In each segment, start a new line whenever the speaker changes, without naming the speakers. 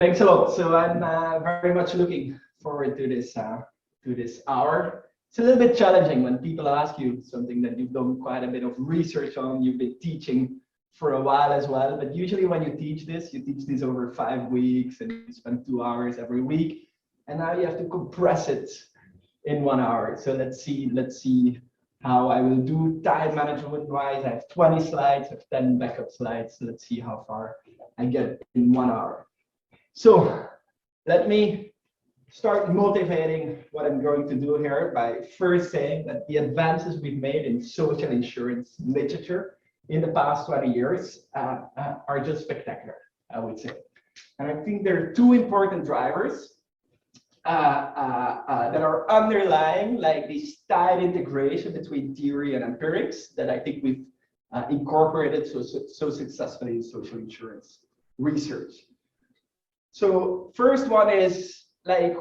Thanks a lot. So I'm very much looking forward to this hour. It's a little bit challenging when people ask you something that you've done quite a bit of research on, you've been teaching for a while as well. But usually when you teach this over 5 weeks and you spend 2 hours every week. And now you have to compress it in 1 hour. So let's see how I will do time management wise. I have 20 slides, I have 10 backup slides. So let's see how far I get in 1 hour. So let me start motivating what I'm going to do here by first saying that the advances we've made in social insurance literature in the past 20 years are just spectacular, I would say. And I think there are two important drivers that are underlying like this tight integration between theory and empirics that I think we've incorporated so successfully in social insurance research. So first one is like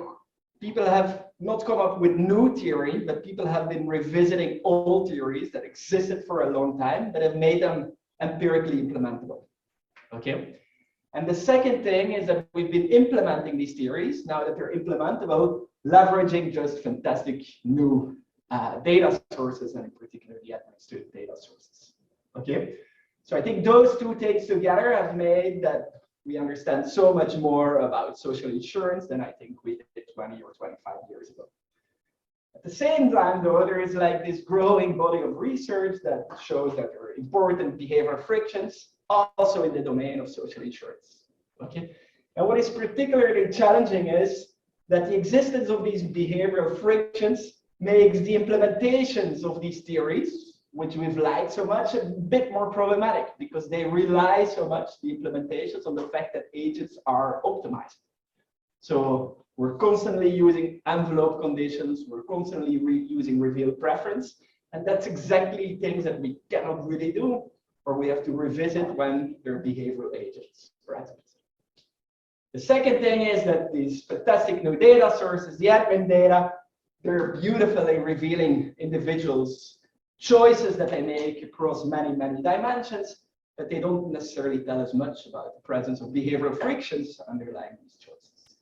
people have not come up with new theory, but people have been revisiting old theories that existed for a long time, but have made them empirically implementable. Okay. And the second thing is that we've been implementing these theories now that they're implementable, leveraging just fantastic new data sources, and in particular the administrative data sources. Okay. So I think those two things together have made that we understand so much more about social insurance than I think we did 20 or 25 years ago. At the same time, though, there is like this growing body of research that shows that there are important behavioral frictions also in the domain of social insurance. Okay, and what is particularly challenging is that the existence of these behavioral frictions makes the implementations of these theories, which we've liked so much, a bit more problematic because they rely so much, the implementations, on the fact that agents are optimized. So we're constantly using envelope conditions, we're constantly using revealed preference, and that's exactly things that we cannot really do, or we have to revisit when they're behavioral agents present. The second thing is that these fantastic new data sources, the admin data, they're beautifully revealing individuals' choices that they make across many, many dimensions, but they don't necessarily tell us much about the presence of behavioral frictions underlying these choices.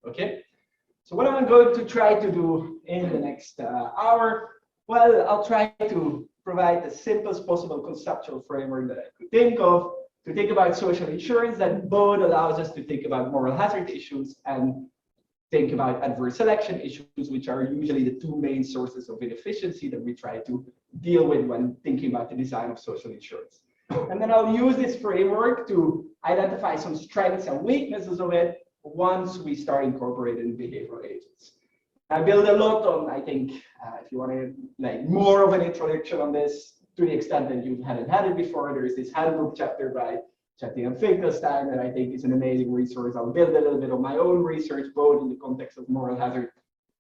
Okay, so what am I going to try to do in the next hour? Well, I'll try to provide the simplest possible conceptual framework that I could think of to think about social insurance that both allows us to think about moral hazard issues and think about adverse selection issues, which are usually the two main sources of inefficiency that we try to deal with when thinking about the design of social insurance. And then I'll use this framework to identify some strengths and weaknesses of it once we start incorporating behavioral agents. I build a lot on, I think, if you want to like more of an introduction on this, to the extent that you hadn't had it before, there is this handbook chapter by Chetty and Finkelstein that I think is an amazing resource. I'll build a little bit of my own research, both in the context of moral hazard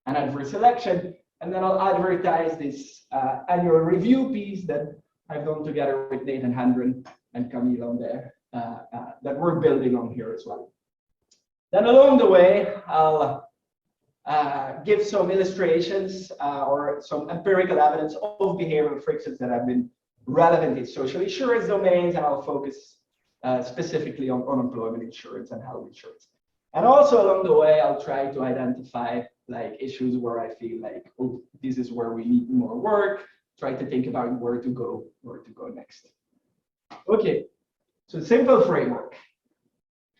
and adverse selection. And then I'll advertise this annual review piece that I've done together with Nathan Hendren and Camille on there, that we're building on here as well. Then along the way, I'll give some illustrations or some empirical evidence of behavioral frictions that have been relevant in social insurance domains, and I'll focus specifically on unemployment insurance and health insurance. And also along the way, I'll try to identify like issues where I feel like, oh, this is where we need more work, try to think about where to go next. Okay, so simple framework.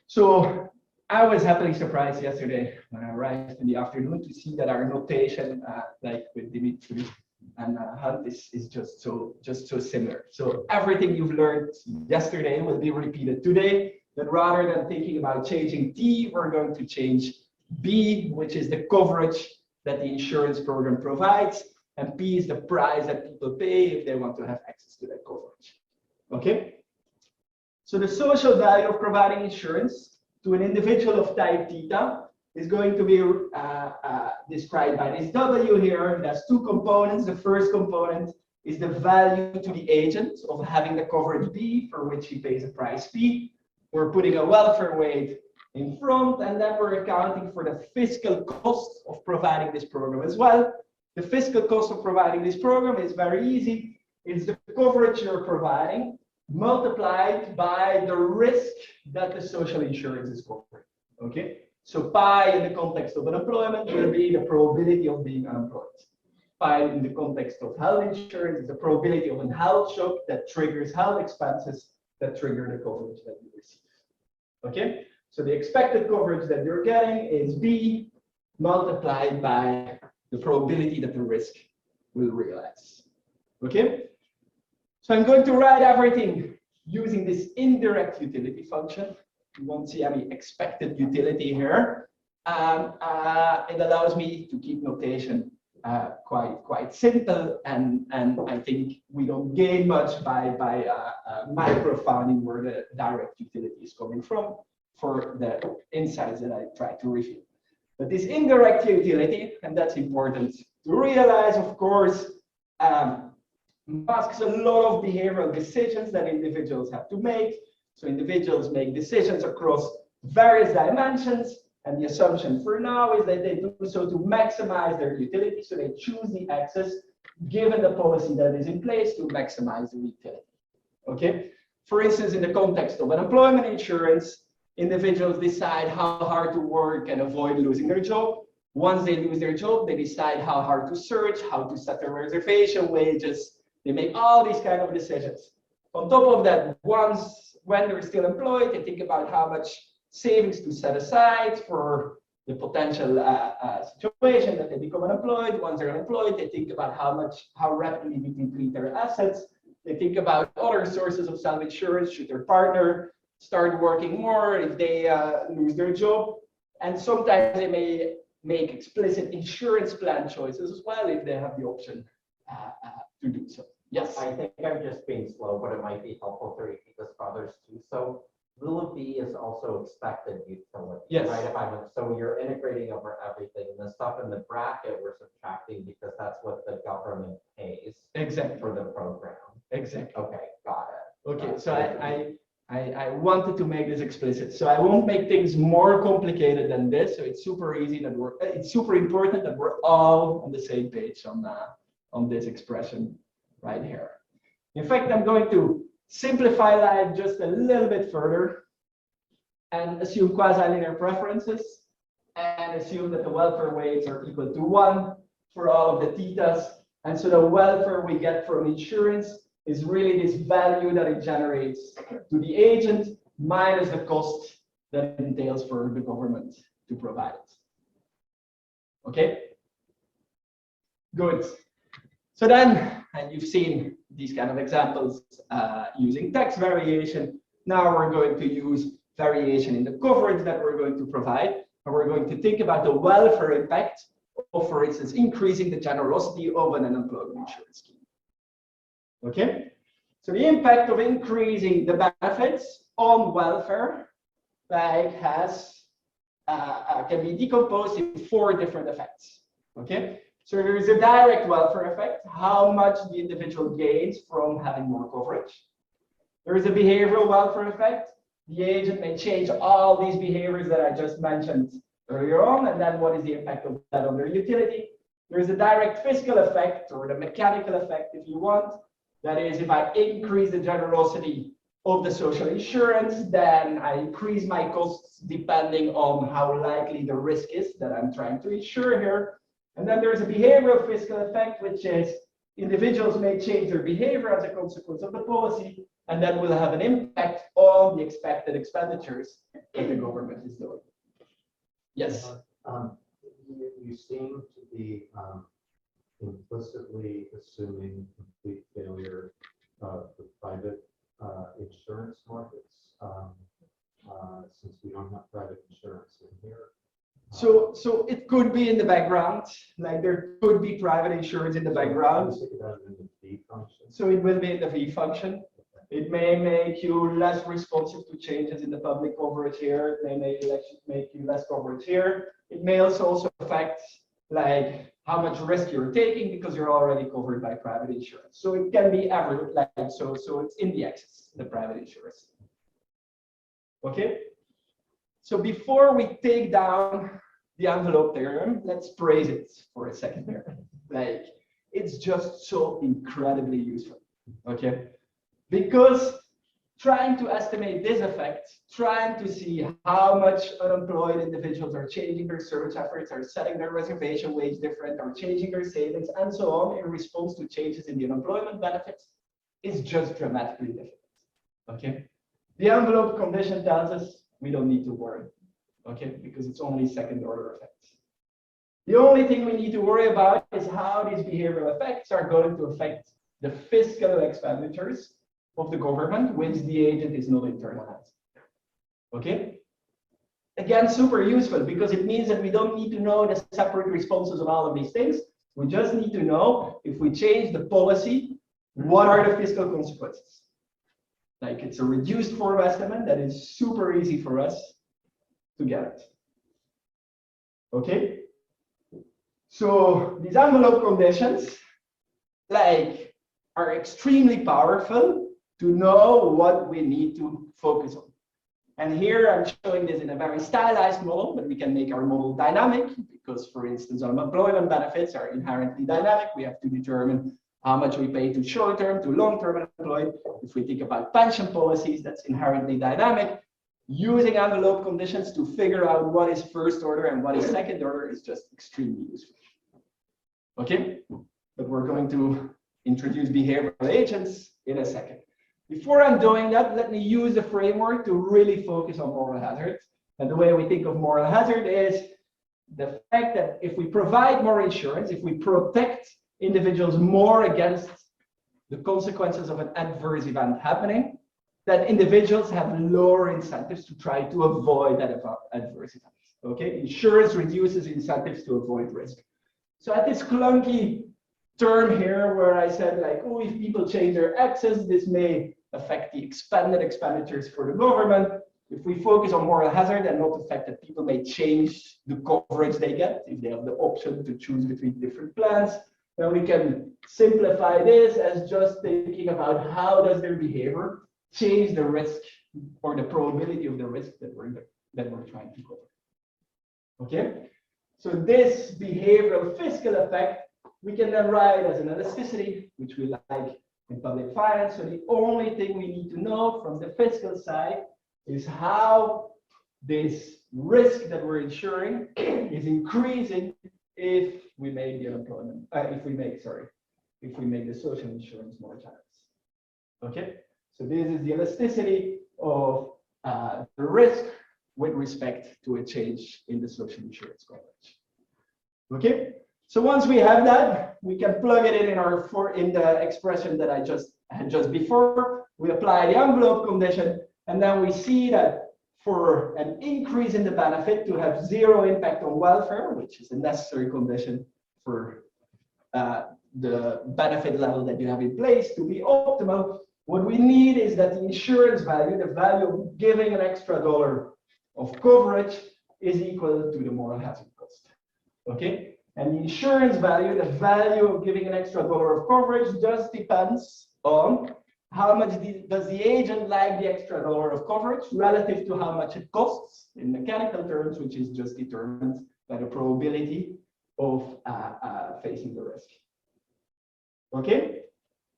So I was happily surprised yesterday when I arrived in the afternoon to see that our notation, like with Dmitry and Hunt, is just so similar. So everything you've learned yesterday will be repeated today, but rather than thinking about changing T, we're going to change B, which is the coverage that the insurance program provides, and P is the price that people pay if they want to have access to that coverage. Okay? So the social value of providing insurance to an individual of type theta is going to be described by this W here. It has two components. The first component is the value to the agent of having the coverage B, for which he pays a price P. We're putting a welfare weight in front, and then we're accounting for the fiscal cost of providing this program as well. The fiscal cost of providing this program is very easy. It's the coverage you're providing multiplied by the risk that the social insurance is covering. Okay, so pi in the context of unemployment will be the probability of being unemployed. Pi in the context of health insurance is the probability of a health shock that triggers health expenses that trigger the coverage that you receive. Okay, so the expected coverage that you're getting is B multiplied by the probability that the risk will realize. Okay, so I'm going to write everything using this indirect utility function. You won't see any expected utility here. It allows me to keep notation quite simple, and I think we don't gain much by micro-finding where the direct utility is coming from for the insights that I try to reveal. But this indirect utility, and that's important to realize, of course, masks a lot of behavioral decisions that individuals have to make. So individuals make decisions across various dimensions, and the assumption for now is that they do so to maximize their utility. So they choose the axis given the policy that is in place to maximize the utility. Okay. For instance, in the context of unemployment insurance, individuals decide how hard to work and avoid losing their job. Once they lose their job, they decide how hard to search, how to set their reservation wages. They make all these kind of decisions. On top of that, when they're still employed, they think about how much savings to set aside for the potential situation that they become unemployed. Once they're unemployed, they think about how rapidly they deplete their assets. They think about other sources of self-insurance. Should their partner start working more if they lose their job? And sometimes they may make explicit insurance plan choices as well if they have the option to do so. Yes.
I think I'm just being slow, but it might be helpful to repeat this for others too. So rule of B is also expected utility,
yes.
Right? So you're integrating over everything, and the stuff in the bracket we're subtracting because that's what the government pays.
Exactly.
For the program.
Exactly.
Okay, got it.
Okay, so I wanted to make this explicit. So I won't make things more complicated than this. So it's super easy that it's super important that we're all on the same page on this expression right here. In fact, I'm going to simplify life just a little bit further and assume quasi-linear preferences and assume that the welfare weights are equal to 1 for all of the thetas. And so the welfare we get from insurance is really this value that it generates to the agent minus the cost that it entails for the government to provide it. Okay? Good. So then, and you've seen these kind of examples using tax variation. Now we're going to use variation in the coverage that we're going to provide. And we're going to think about the welfare impact of, for instance, increasing the generosity of an unemployment insurance scheme. Okay, so the impact of increasing the benefits on welfare can be decomposed in 4 different effects. Okay, so there is a direct welfare effect, how much the individual gains from having more coverage. There is a behavioral welfare effect. The agent may change all these behaviors that I just mentioned earlier on, and then what is the impact of that on their utility? There is a direct fiscal effect, or the mechanical effect if you want. That is, if I increase the generosity of the social insurance, then I increase my costs depending on how likely the risk is that I'm trying to insure here. And then there's a behavioral fiscal effect, which is individuals may change their behavior as a consequence of the policy, and that will have an impact on the expected expenditures that the government is doing. Yes?
You seem to be implicitly assuming complete failure of the private insurance markets, since we don't have private insurance in here.
So it could be in the background, like there could be private insurance in the background. So it will be in the V function. It may make you less responsive to changes in the public coverage here. It may make you less coverage here. It may also affect like how much risk you're taking because you're already covered by private insurance. So it can be ever like so it's in the axis, the private insurance. Okay. So before we take down the envelope theorem, let's praise it for a second here. Like it's just so incredibly useful. Okay. Because trying to estimate this effect, trying to see how much unemployed individuals are changing their search efforts, are setting their reservation wage different, are changing their savings, and so on in response to changes in the unemployment benefits is just dramatically different. Okay, the envelope condition tells us we don't need to worry, okay, because it's only second order effects. The only thing we need to worry about is how these behavioral effects are going to affect the fiscal expenditures of the government, which the agent is not internalizing. Okay? Again, super useful because it means that we don't need to know the separate responses on all of these things. We just need to know if we change the policy, what are the fiscal consequences? Like it's a reduced form estimate that is super easy for us to get it. Okay? So these envelope conditions like are extremely powerful to know what we need to focus on. And here I'm showing this in a very stylized model, but we can make our model dynamic because, for instance, unemployment benefits are inherently dynamic. We have to determine how much we pay to short-term, to long-term employed. If we think about pension policies, that's inherently dynamic. Using envelope conditions to figure out what is first order and what is second order is just extremely useful. Okay, but we're going to introduce behavioral agents in a second. Before I'm doing that, let me use the framework to really focus on moral hazard. And the way we think of moral hazard is the fact that if we provide more insurance, if we protect individuals more against the consequences of an adverse event happening, that individuals have lower incentives to try to avoid that adverse event. Okay, insurance reduces incentives to avoid risk. So at this clunky term here where I said like, oh, if people change their access, this may affect the expanded expenditures for the government. If we focus on moral hazard and not the fact that people may change the coverage they get, if they have the option to choose between different plans, then we can simplify this as just thinking about how does their behavior change the risk or the probability of the risk that we're trying to cover. Okay, so this behavioral fiscal effect we can then write as an elasticity, which we like in public finance. So the only thing we need to know from the fiscal side is how this risk that we're insuring is increasing if we make the unemployment, if we make the social insurance more generous. Okay, so this is the elasticity of the risk with respect to a change in the social insurance coverage. Okay. So once we have that, we can plug it in the expression that I had just before. We apply the envelope condition, and then we see that for an increase in the benefit to have zero impact on welfare, which is a necessary condition for the benefit level that you have in place to be optimal, what we need is that the insurance value, the value of giving an extra $1 of coverage, is equal to the moral hazard cost. Okay. And the insurance value, the value of giving an extra $1 of coverage, just depends on how much does the agent like the extra $1 of coverage relative to how much it costs in mechanical terms, which is just determined by the probability of facing the risk. Okay,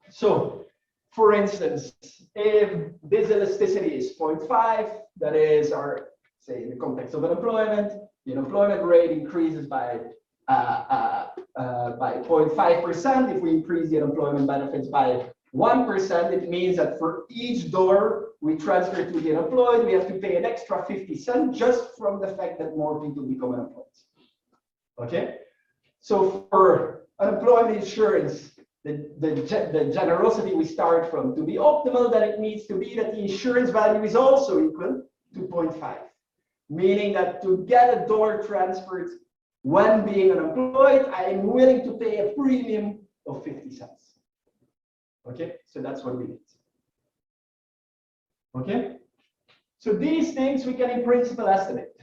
so for instance, if this elasticity is 0.5, that is our, say in the context of unemployment, the unemployment rate increases by 0.5%. If we increase the unemployment benefits by 1%, it means that for each $1 we transfer to the unemployed, we have to pay an extra 50 cents just from the fact that more people become unemployed. Okay, so for unemployment insurance, the generosity we start from to be optimal, that it needs to be that the insurance value is also equal to 0.5, meaning that to get a $1 transferred when being unemployed, I am willing to pay a premium of 50 cents. Okay, so that's what we need. Okay, so these things we can in principle estimate.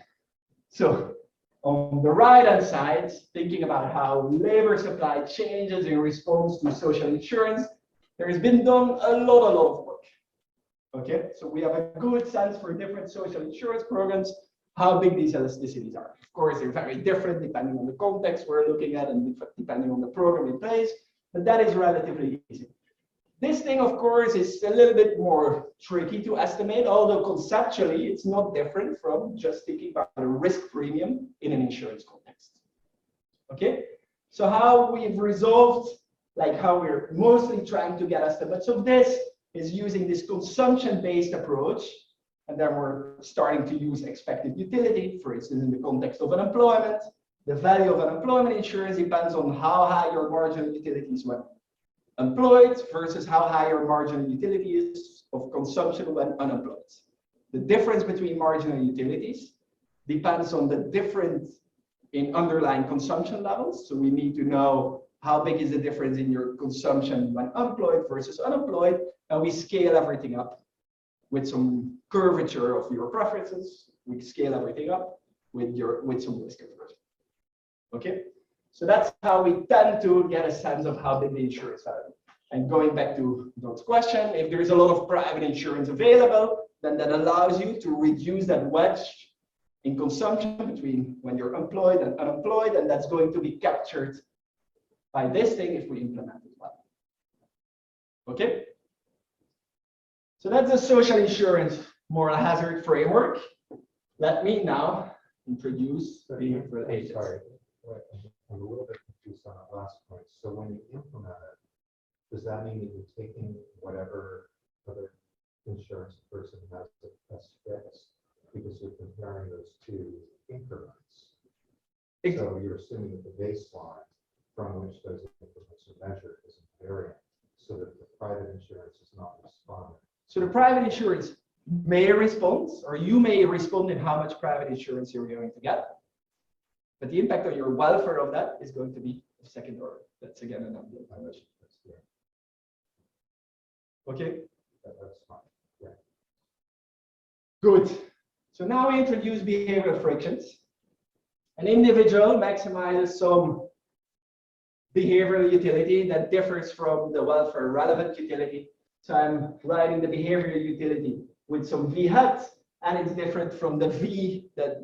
So on the right-hand side, thinking about how labor supply changes in response to social insurance, there has been done a lot of work. Okay, so we have a good sense for different social insurance programs, how big these elasticities are. Of course, they're very different depending on the context we're looking at and depending on the program in place, but that is relatively easy. This thing, of course, is a little bit more tricky to estimate, although conceptually it's not different from just thinking about a risk premium in an insurance context. Okay, so how we've resolved, like how we're mostly trying to get estimates of this, is using this consumption-based approach. And then we're starting to use expected utility, for instance, in the context of unemployment. The value of unemployment insurance depends on how high your marginal utility is when employed versus how high your marginal utility is of consumption when unemployed. The difference between marginal utilities depends on the difference in underlying consumption levels. So we need to know how big is the difference in your consumption when employed versus unemployed, and we scale everything up with some curvature of your preferences. We scale everything up with some risk aversion. Okay, so that's how we tend to get a sense of how big the insurance value. And going back to Doug's question, if there's a lot of private insurance available, then that allows you to reduce that wedge in consumption between when you're employed and unemployed, and that's going to be captured by this thing if we implement it well. Okay, so that's the social insurance moral hazard framework. Let me now introduce the behavioral agents.
Sorry, I'm a little bit confused on that last point. So when you implement it, does that mean that you're taking whatever other insurance person has as fixed, because you're comparing those two increments? So you're assuming that the baseline from which those increments are measured is invariant, so that the private insurance is not responding. So
the private insurance may respond, or you may respond in how much private insurance you're going to get. But the impact on your welfare of that is going to be of second order. That's again an envelope dimension. Okay?
That's fine. Yeah.
Good. So now we introduce behavioral frictions. An individual maximizes some behavioral utility that differs from the welfare relevant utility. So I'm writing the behavioral utility with some V hat, and it's different from the V that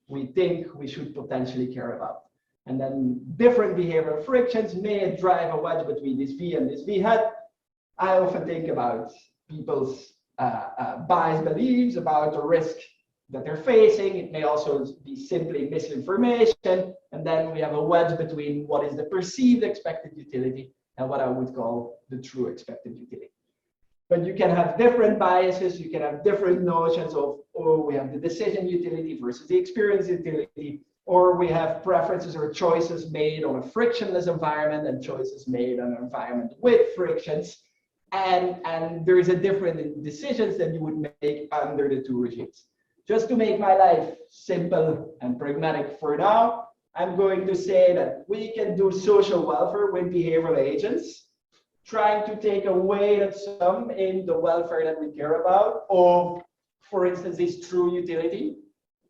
we think we should potentially care about. And then different behavioral frictions may drive a wedge between this V and this V hat. I often think about people's biased beliefs about the risk that they're facing. It may also be simply misinformation. And then we have a wedge between what is the perceived expected utility and what I would call the true expected utility. But you can have different biases. You can have different notions of, oh, we have the decision utility versus the experience utility, or we have preferences or choices made on a frictionless environment and choices made on an environment with frictions. And there is a difference in decisions that you would make under the two regimes. Just to make my life simple and pragmatic for now, I'm going to say that we can do social welfare with behavioral agents, trying to take away that sum in the welfare that we care about of, for instance, this true utility,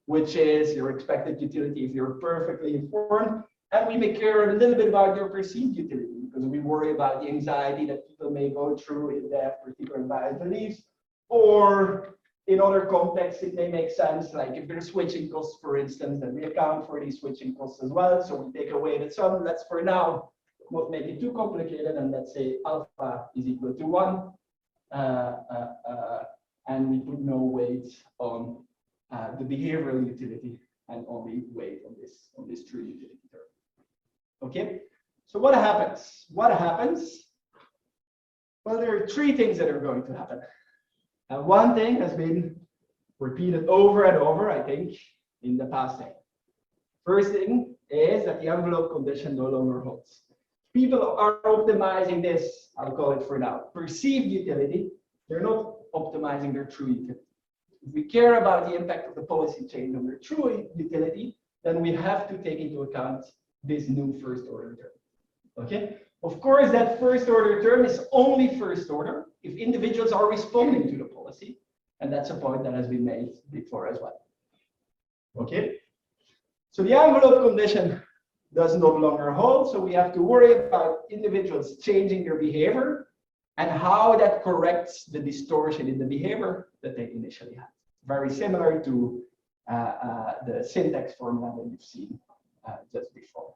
which is your expected utility if you're perfectly informed. And we may care a little bit about your perceived utility because we worry about the anxiety that people may go through if they have particular biased beliefs. Or in other contexts, it may make sense, like if there's switching costs, for instance, then we account for these switching costs as well. So we take away the sum. Let's for now not make it too complicated, and let's say alpha is equal to 1. And we put no weight on the behavioral utility and only weight on this true utility term. Okay, so what happens? What happens? Well, there are 3 things that are going to happen. And one thing has been repeated over and over, I think, in the past day. First thing is that the envelope condition no longer holds. People are optimizing this, I'll call it for now, perceived utility. They're not optimizing their true utility. If we care about the impact of the policy change on their true utility, then we have to take into account this new first order term. Okay? Of course, that first order term is only first order if individuals are responding to the policy. And that's a point that has been made before as well. Okay? So the envelope condition does no longer hold. So we have to worry about individuals changing their behavior and how that corrects the distortion in the behavior that they initially had. Very similar to the syntax formula that you've seen just before.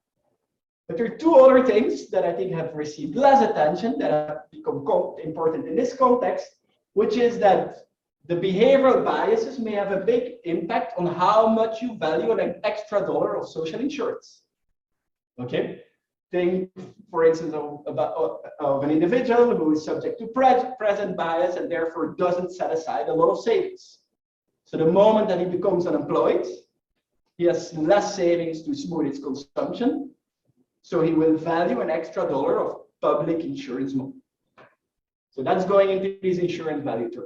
But there are two other things that I think have received less attention that have become important in this context, which is that the behavioral biases may have a big impact on how much you value an extra dollar of social insurance. Okay, think, for instance, of an individual who is subject to present bias and therefore doesn't set aside a lot of savings. So the moment that he becomes unemployed, he has less savings to smooth his consumption. So he will value an extra dollar of public insurance more. So that's going into his insurance value term.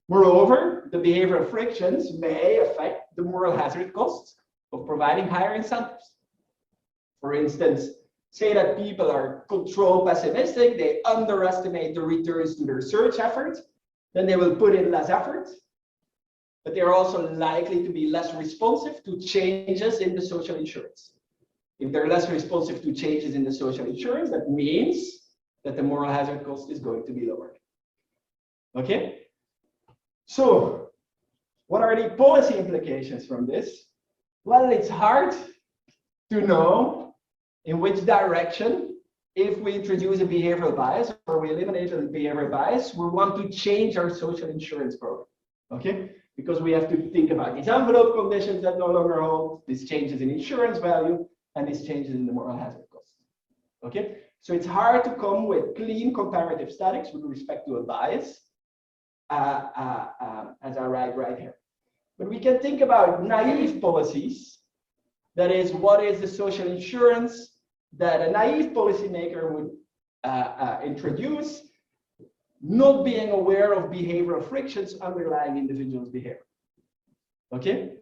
Moreover, the behavioral frictions may affect the moral hazard costs of providing higher incentives. For instance, say that people are control pessimistic, they underestimate the returns to their search efforts, then they will put in less effort, but they're also likely to be less responsive to changes in the social insurance. If they're less responsive to changes in the social insurance, that means that the moral hazard cost is going to be lower. Okay? So, what are the policy implications from this? Well, it's hard to know in which direction, if we introduce a behavioral bias or we eliminate a behavioral bias, we want to change our social insurance program. Okay? Because we have to think about these envelope conditions that no longer hold, these changes in insurance value, and these changes in the moral hazard cost. Okay, so it's hard to come with clean comparative statics with respect to a bias, as I write right here. But we can think about naive policies. That is, what is the social insurance that a naive policymaker would introduce, not being aware of behavioral frictions underlying individuals' behavior. Okay?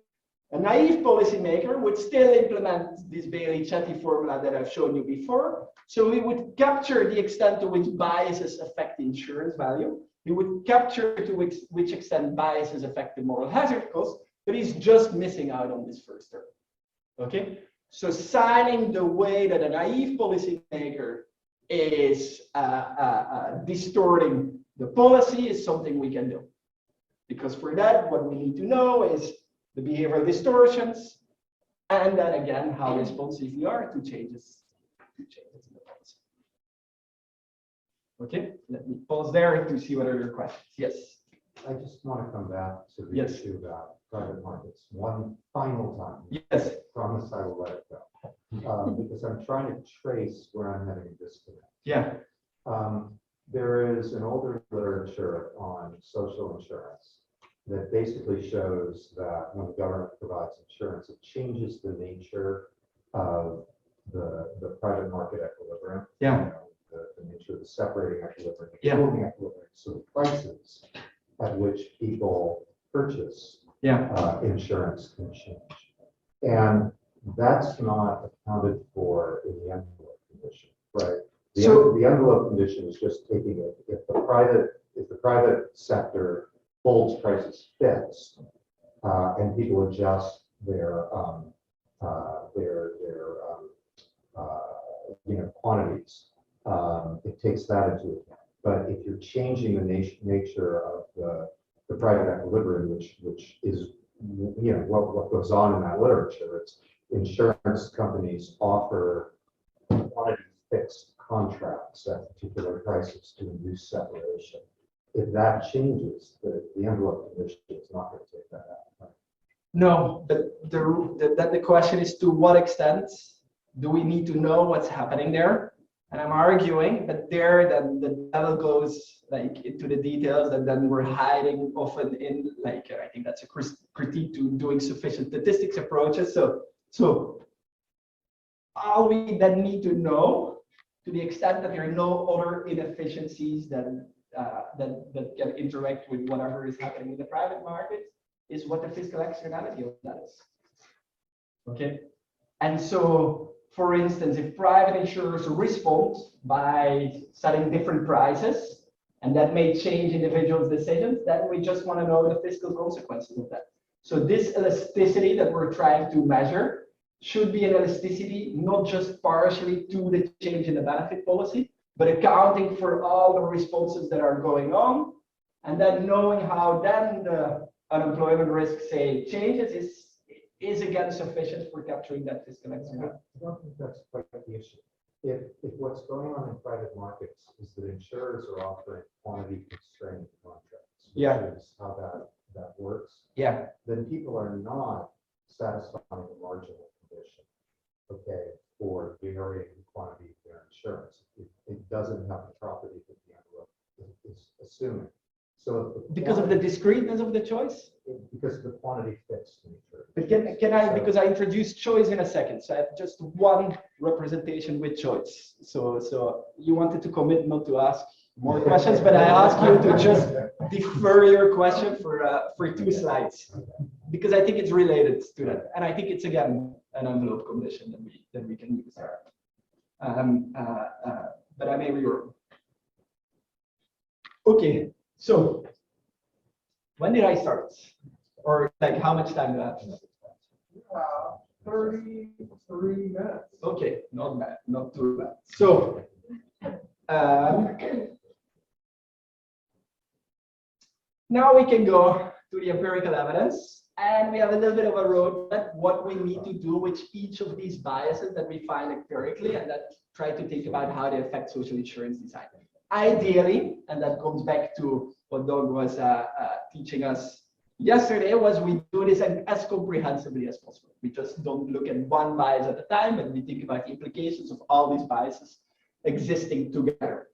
A naive policymaker would still implement this Bailey-Chetty formula that I've shown you before. So we would capture the extent to which biases affect the insurance value. He would capture to which extent biases affect the moral hazard cost, but he's just missing out on this first term. Okay? So signing the way that a naive policymaker is distorting the policy is something we can do. Because for that, what we need to know is the behavioral distortions, and then again, how responsive we are to changes in the policy. Okay, let me pause there to see what are your questions. Yes.
I just want to come back to the
Yes.
issue about private markets one final time.
Yes.
I promise I will let it go. Because I'm trying to trace where I'm having a disconnect.
Yeah.
There is an older literature on social insurance that basically shows that when the government provides insurance, it changes the nature of the private market equilibrium.
Yeah.
You know, the nature of the separating equilibrium, the
Yeah.
pooling equilibrium. So the prices at which people purchase insurance can change. And that's not accounted for in the envelope condition, right? The envelope condition is just taking it. If the private sector holds prices fixed and people adjust their quantities, it takes that into account. But if you're changing the nature of the private equilibrium, which is what goes on in that literature, it's insurance companies offer quantity fixed contracts at particular prices to induce separation. If that changes, the envelope condition is not going to take that out. Right?
No, but the question is, to what extent do we need to know what's happening there? And I'm arguing that there, then the devil goes like into the details, and then we're hiding often in, like, I think that's a critique to doing sufficient statistics approaches. So all we then need to know, to the extent that there are no other inefficiencies that can interact with whatever is happening in the private market, is what the fiscal externality of that is. Okay, and so, for instance, if private insurers respond by setting different prices, and that may change individuals' decisions, then we just want to know the fiscal consequences of that. So this elasticity that we're trying to measure should be an elasticity not just partially to the change in the benefit policy, but accounting for all the responses that are going on, and then knowing how then the unemployment risk, say, changes is again sufficient for capturing that fiscal externality.
I don't think that's quite the issue. If what's going on in private markets is that insurers are offering quantity constrained contracts, which
Yeah.
is how that works,
Yeah,
then people are not satisfying the marginal condition, okay, for varying the quantity of their insurance. It doesn't have the property that the underwriter is assuming. So if
because of the discreteness of the choice.
because of the quantity fixed nature.
But can I, because I introduced choice in a second, so I have just one representation with choice. So you wanted to commit not to ask more questions, but I ask you to just defer your question for 2 slides, because I think it's related to that, and I think it's again an envelope condition that we can use there. But I may reorder. Okay, so when did I start? Or like how much time do I have?
33 minutes.
Okay, not bad, not too bad. So now we can go to the empirical evidence, and we have a little bit of a roadmap what we need to do with each of these biases that we find empirically, and that try to think about how they affect social insurance design. Ideally, and that comes back to what Doug was teaching us yesterday, was we do this as comprehensively as possible. We just don't look at one bias at a time, but we think about the implications of all these biases existing together.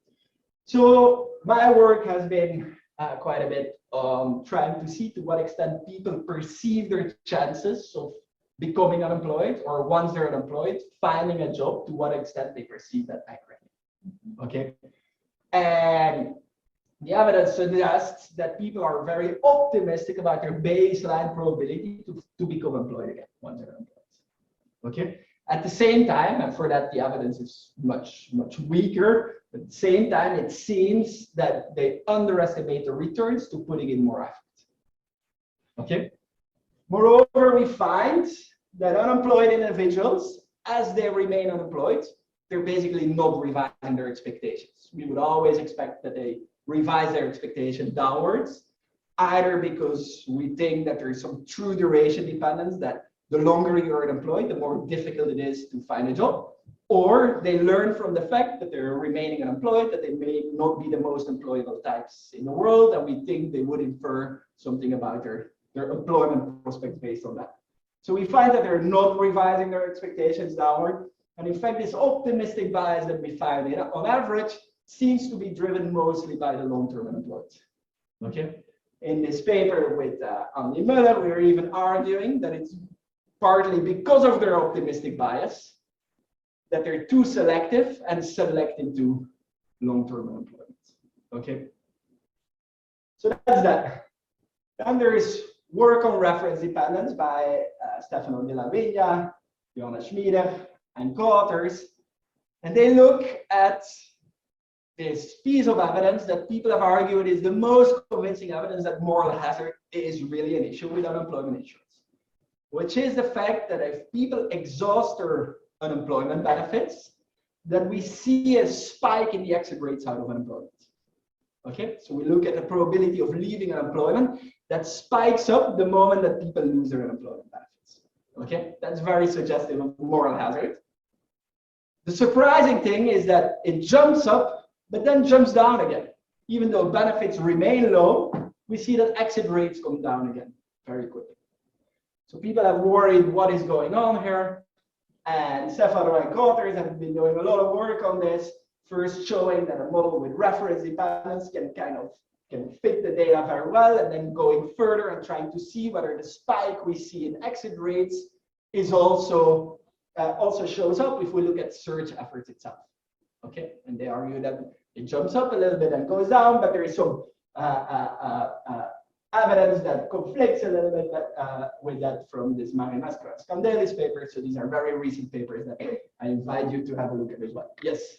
So my work has been quite a bit trying to see to what extent people perceive their chances of becoming unemployed, or once they're unemployed, finding a job, to what extent they perceive that accurately. Okay. And the evidence suggests that people are very optimistic about their baseline probability to become employed again once they're employed. Okay. At the same time, and for that the evidence is much weaker, but at the same time it seems that they underestimate the returns to putting in more effort. Okay. Moreover, we find that unemployed individuals, as they remain unemployed, they're basically not revising their expectations. We would always expect that they revise their expectation downwards, either because we think that there is some true duration dependence, that the longer you're unemployed, the more difficult it is to find a job, or they learn from the fact that they're remaining unemployed, that they may not be the most employable types in the world, and we think they would infer something about their employment prospects based on that. So we find that they're not revising their expectations downward, and in fact, this optimistic bias that we find on average seems to be driven mostly by the long-term unemployed. Okay, in this paper with Andy Muller, we are even arguing that it's partly because of their optimistic bias that they're too selective and select into long-term unemployment. Okay, so that's that. Then there is work on reference dependence by Stefano Della Vigna, Johannes Spinnewijn, and co-authors, and they look at this piece of evidence that people have argued is the most convincing evidence that moral hazard is really an issue with unemployment insurance, which is the fact that if people exhaust their unemployment benefits, that we see a spike in the exit rates out of unemployment. Okay, so we look at the probability of leaving unemployment, that spikes up the moment that people lose their unemployment benefits. Okay, that's very suggestive of moral hazard. The surprising thing is that it jumps up, but then jumps down again. Even though benefits remain low, we see that exit rates come down again very quickly. So people have worried what is going on here. And Stefano and co-authors have been doing a lot of work on this, first showing that a model with reference dependence can fit the data very well, and then going further and trying to see whether the spike we see in exit rates is also shows up if we look at search efforts itself. Okay, and they argue that it jumps up a little bit and goes down, but there is some evidence that conflicts a little bit with that from this Marinescu and Scandelis paper. So these are very recent papers that I invite you to have a look at as well. Yes?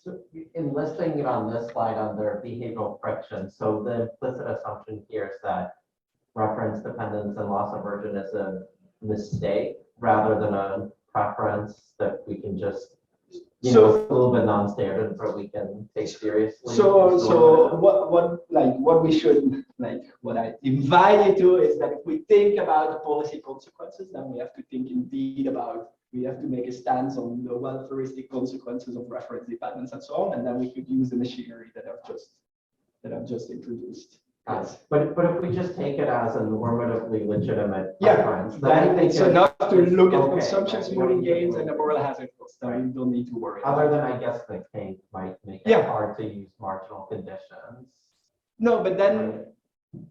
In listing it on this slide under behavioral friction, so the implicit assumption here is that reference dependence and loss aversion is a mistake rather than a preference that we can just you know, it's a little bit non-standard, but we can take seriously.
So what we should, what I invite you to is that if we think about the policy consequences, then we have to think indeed about, we have to make a stance on the welfaristic consequences of reference dependence and so on, and then we could use the machinery that I've just introduced. Yes.
But if we just take it as a normatively legitimate
Yeah,
preference, then
then
I think
it's enough to look at
okay,
consumption
right?
smoothing gains and the moral hazard cost. Then you don't need to worry.
Other than I guess the kink might make it
Yeah.
hard to use marginal conditions.
No, but then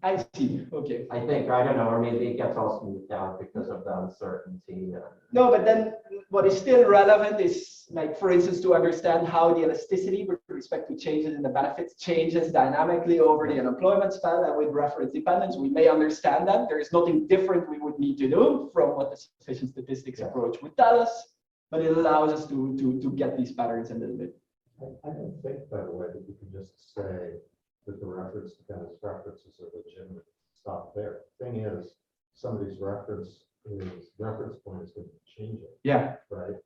I see. Okay.
I think, I don't know, or maybe it gets all smoothed out because of the uncertainty.
No, but then what is still relevant is, like, for instance, to understand how the elasticity with respect to changes in the benefits changes dynamically over the unemployment span, and with reference dependence, we may understand that there is nothing different we would need to do from what the sufficient statistics approach would tell us, but it allows us to get these patterns a little bit.
I don't think, by the way, that you can just say that the reference dependence references are legitimate. Stop there. Thing is, somebody's reference point is going to change it,
Yeah.
right?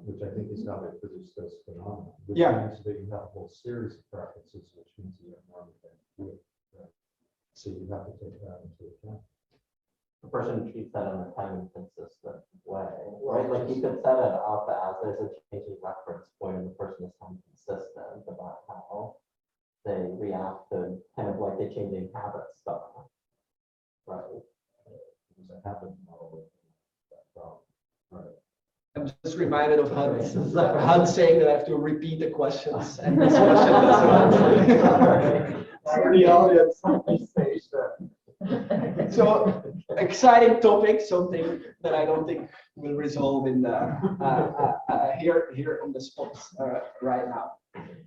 Which I think is how they produce those phenomena. Which
Yeah.
means that you have a whole series of preferences, which means you have normative ambiguity, right? So you have to take that into account.
The person treats that in a time inconsistent way, right? Like you could set it up as there's a changing reference point and the person is time consistent about how they react to kind of like a changing habit stuff, right?
Because I happen to know that problem, right?
I'm just reminded of Hans saying that I have to repeat the questions and this question as well. For the audience. So exciting topic, something that I don't think will resolve in the here on the spot right now.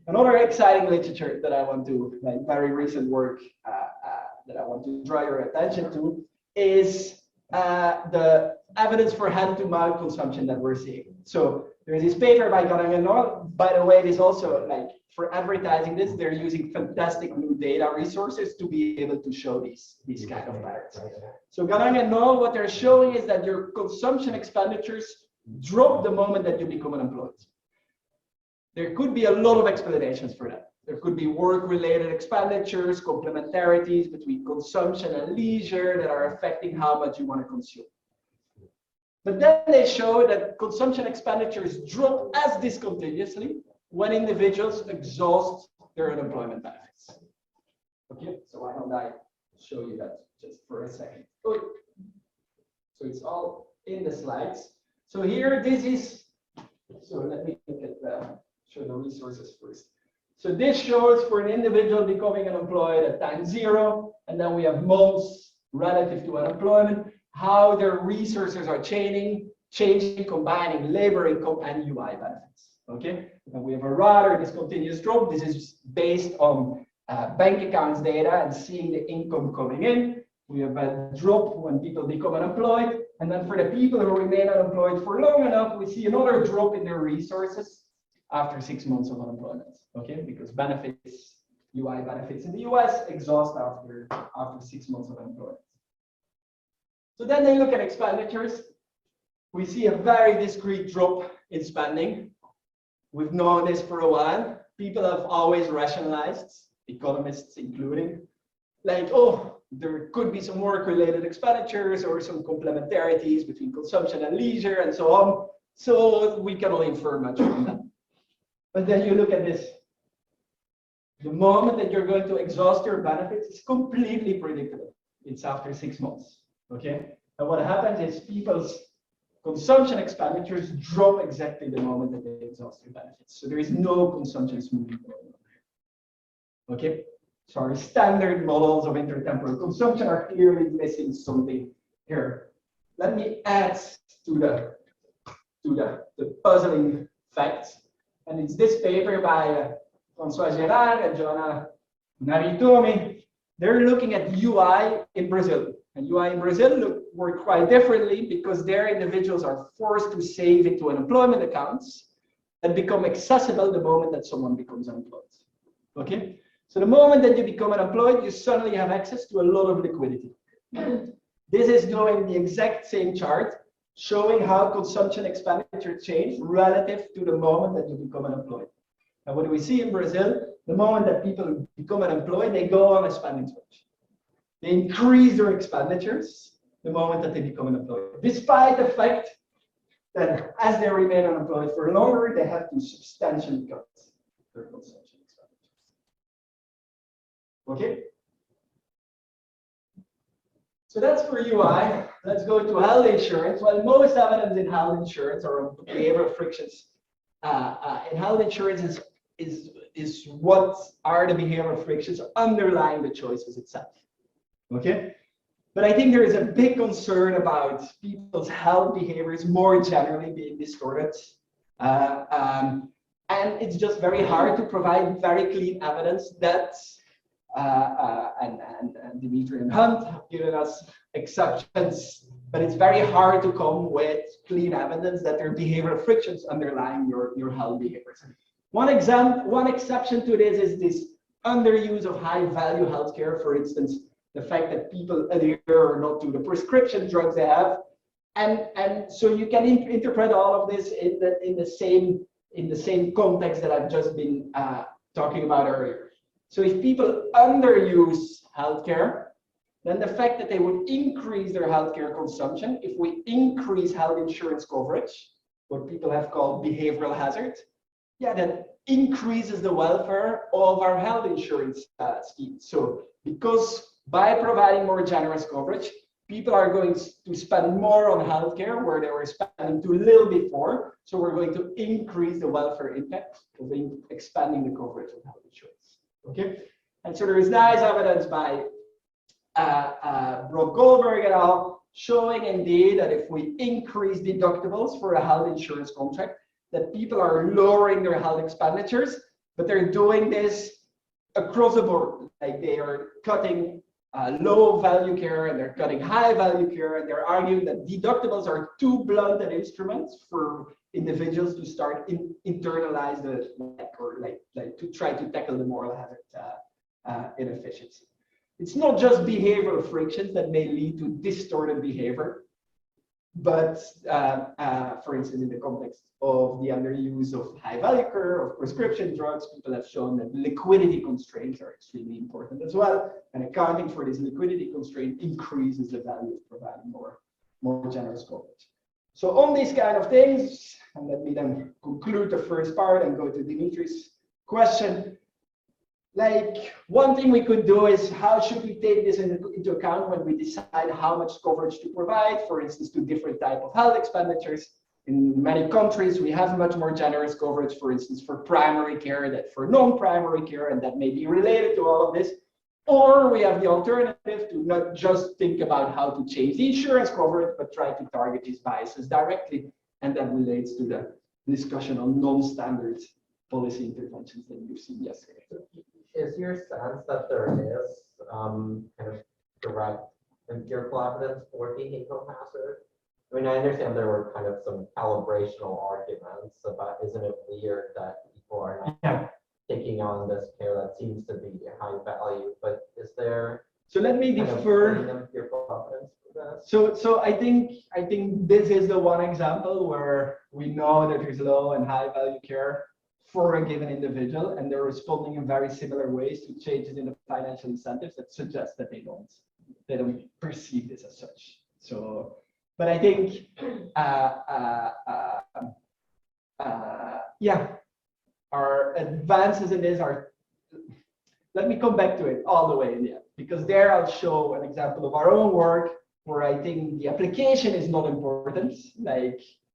Another exciting literature that I want to, like very recent work that I want to draw your attention to is the evidence for hand-to-mouth consumption that we're seeing. So there's this paper by Ganang and Noel. By the way, it is also, like, for advertising this, they're using fantastic new data resources to be able to show these kind of patterns. So Ganang and Noel, what they're showing is that your consumption expenditures drop the moment that you become unemployed. There could be a lot of explanations for that. There could be work-related expenditures, complementarities between consumption and leisure that are affecting how much you want to consume. But then they show that consumption expenditures drop as discontinuously when individuals exhaust their unemployment benefits. Okay, so why don't I show you that just for a second? So it's all in the slides. So here, this is, so let me look at show the resources first. So this shows for an individual becoming unemployed at time 0, and then we have months relative to unemployment, how their resources are changing, combining labor income and UI benefits. Okay, and we have a rather discontinuous drop. This is based on bank accounts data and seeing the income coming in. We have a drop when people become unemployed, and then for the people who remain unemployed for long enough, we see another drop in their resources after 6 months of unemployment. Okay, because benefits, UI benefits in the US exhaust after 6 months of unemployment. So then they look at expenditures. We see a very discrete drop in spending. We've known this for a while. People have always rationalized, economists including, like, oh, there could be some work-related expenditures or some complementarities between consumption and leisure and so on. So we cannot infer much from that. But then you look at this. The moment that you're going to exhaust your benefits is completely predictable. It's after 6 months. Okay, and what happens is people's consumption expenditures drop exactly the moment that they exhaust their benefits. So there is no consumption smoothing going on. Okay, so our standard models of intertemporal consumption are clearly missing something here. Let me add to the puzzling facts, and it's this paper by François Gérard and Johanna Naritomi. They're looking at UI in Brazil. And UI in Brazil work quite differently because their individuals are forced to save into unemployment accounts that become accessible the moment that someone becomes unemployed. Okay, so the moment that you become unemployed, you suddenly have access to a lot of liquidity. This is doing the exact same chart showing how consumption expenditure change relative to the moment that you become unemployed. And what do we see in Brazil? The moment that people become unemployed, they go on a spending switch. They increase their expenditures the moment that they become unemployed, despite the fact that as they remain unemployed for longer, they have to substantially cut their consumption expenditures. Okay? So that's for UI. Let's go to health insurance. Well, most evidence in health insurance or behavioral frictions in health insurance is what are the behavioral frictions underlying the choices itself. Okay? But I think there is a big concern about people's health behaviors more generally being distorted. And it's just very hard to provide very clean evidence that, and Dmitry and Hunt have given us exceptions, but it's very hard to come with clean evidence that there are behavioral frictions underlying your health behaviors. One exception to this is this underuse of high value healthcare, for instance, the fact that people adhere or not to the prescription drugs they have, and so you can interpret all of this in the same context that I've just been talking about earlier. So if people underuse healthcare, then the fact that they would increase their healthcare consumption, if we increase health insurance coverage, what people have called behavioral hazard, yeah, that increases the welfare of our health insurance scheme. So because by providing more generous coverage, people are going to spend more on healthcare where they were spending too little before. So we're going to increase the welfare impact of expanding the coverage of health insurance. Okay, and so there is nice evidence by Brock Goldberg et al. Showing indeed that if we increase deductibles for a health insurance contract, that people are lowering their health expenditures, but they're doing this across the board. Like they are cutting low value care and they're cutting high value care, and they're arguing that deductibles are too blunt an instruments for individuals to start internalize the like to try to tackle the moral hazard inefficiency. It's not just behavioral frictions that may lead to distorted behavior, but for instance, in the context of the underuse of high value care, of prescription drugs, people have shown that liquidity constraints are extremely important as well. And accounting for this liquidity constraint increases the value of providing more generous coverage. So on these kind of things, and let me then conclude the first part and go to Dmitry's question. Like one thing we could do is how should we take this into account when we decide how much coverage to provide, for instance, to different type of health expenditures. In many countries, we have much more generous coverage, for instance, for primary care than for non-primary care, and that may be related to all of this. Or we have the alternative to not just think about how to change the insurance coverage, but try to target these biases directly. And that relates to the discussion on non-standard policy interventions that you've seen yesterday.
Is your sense that there is kind of direct empirical evidence for behavioral hazard? I mean, I understand there were kind of some calibrational arguments about, isn't it weird that people are not taking on this care that seems to be high value, but is there?
So let me defer.
Empirical evidence for this?
So I think this is the one example where we know that there's low and high value care for a given individual, and they're responding in very similar ways to changes in the financial incentives that suggest that they don't perceive this as such. So, but I think, our advances in this are. Let me come back to it all the way in the end, because there I'll show an example of our own work where I think the application is not important,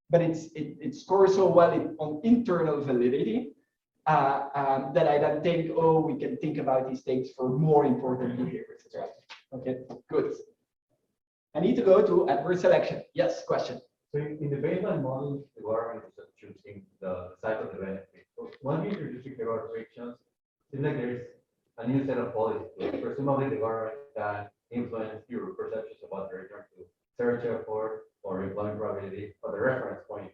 but it scores so well on internal validity that I then think, oh, we can think about these things for more important behaviors as well. Okay, good. I need to go to adverse selection. Yes, question.
So in the baseline model, the government is just choosing the size of the benefit. So once you introduce behavioral frictions, it seems like there's a new set of policies. Presumably the government can influence your perceptions about the return to search effort or employment probability or the reference point.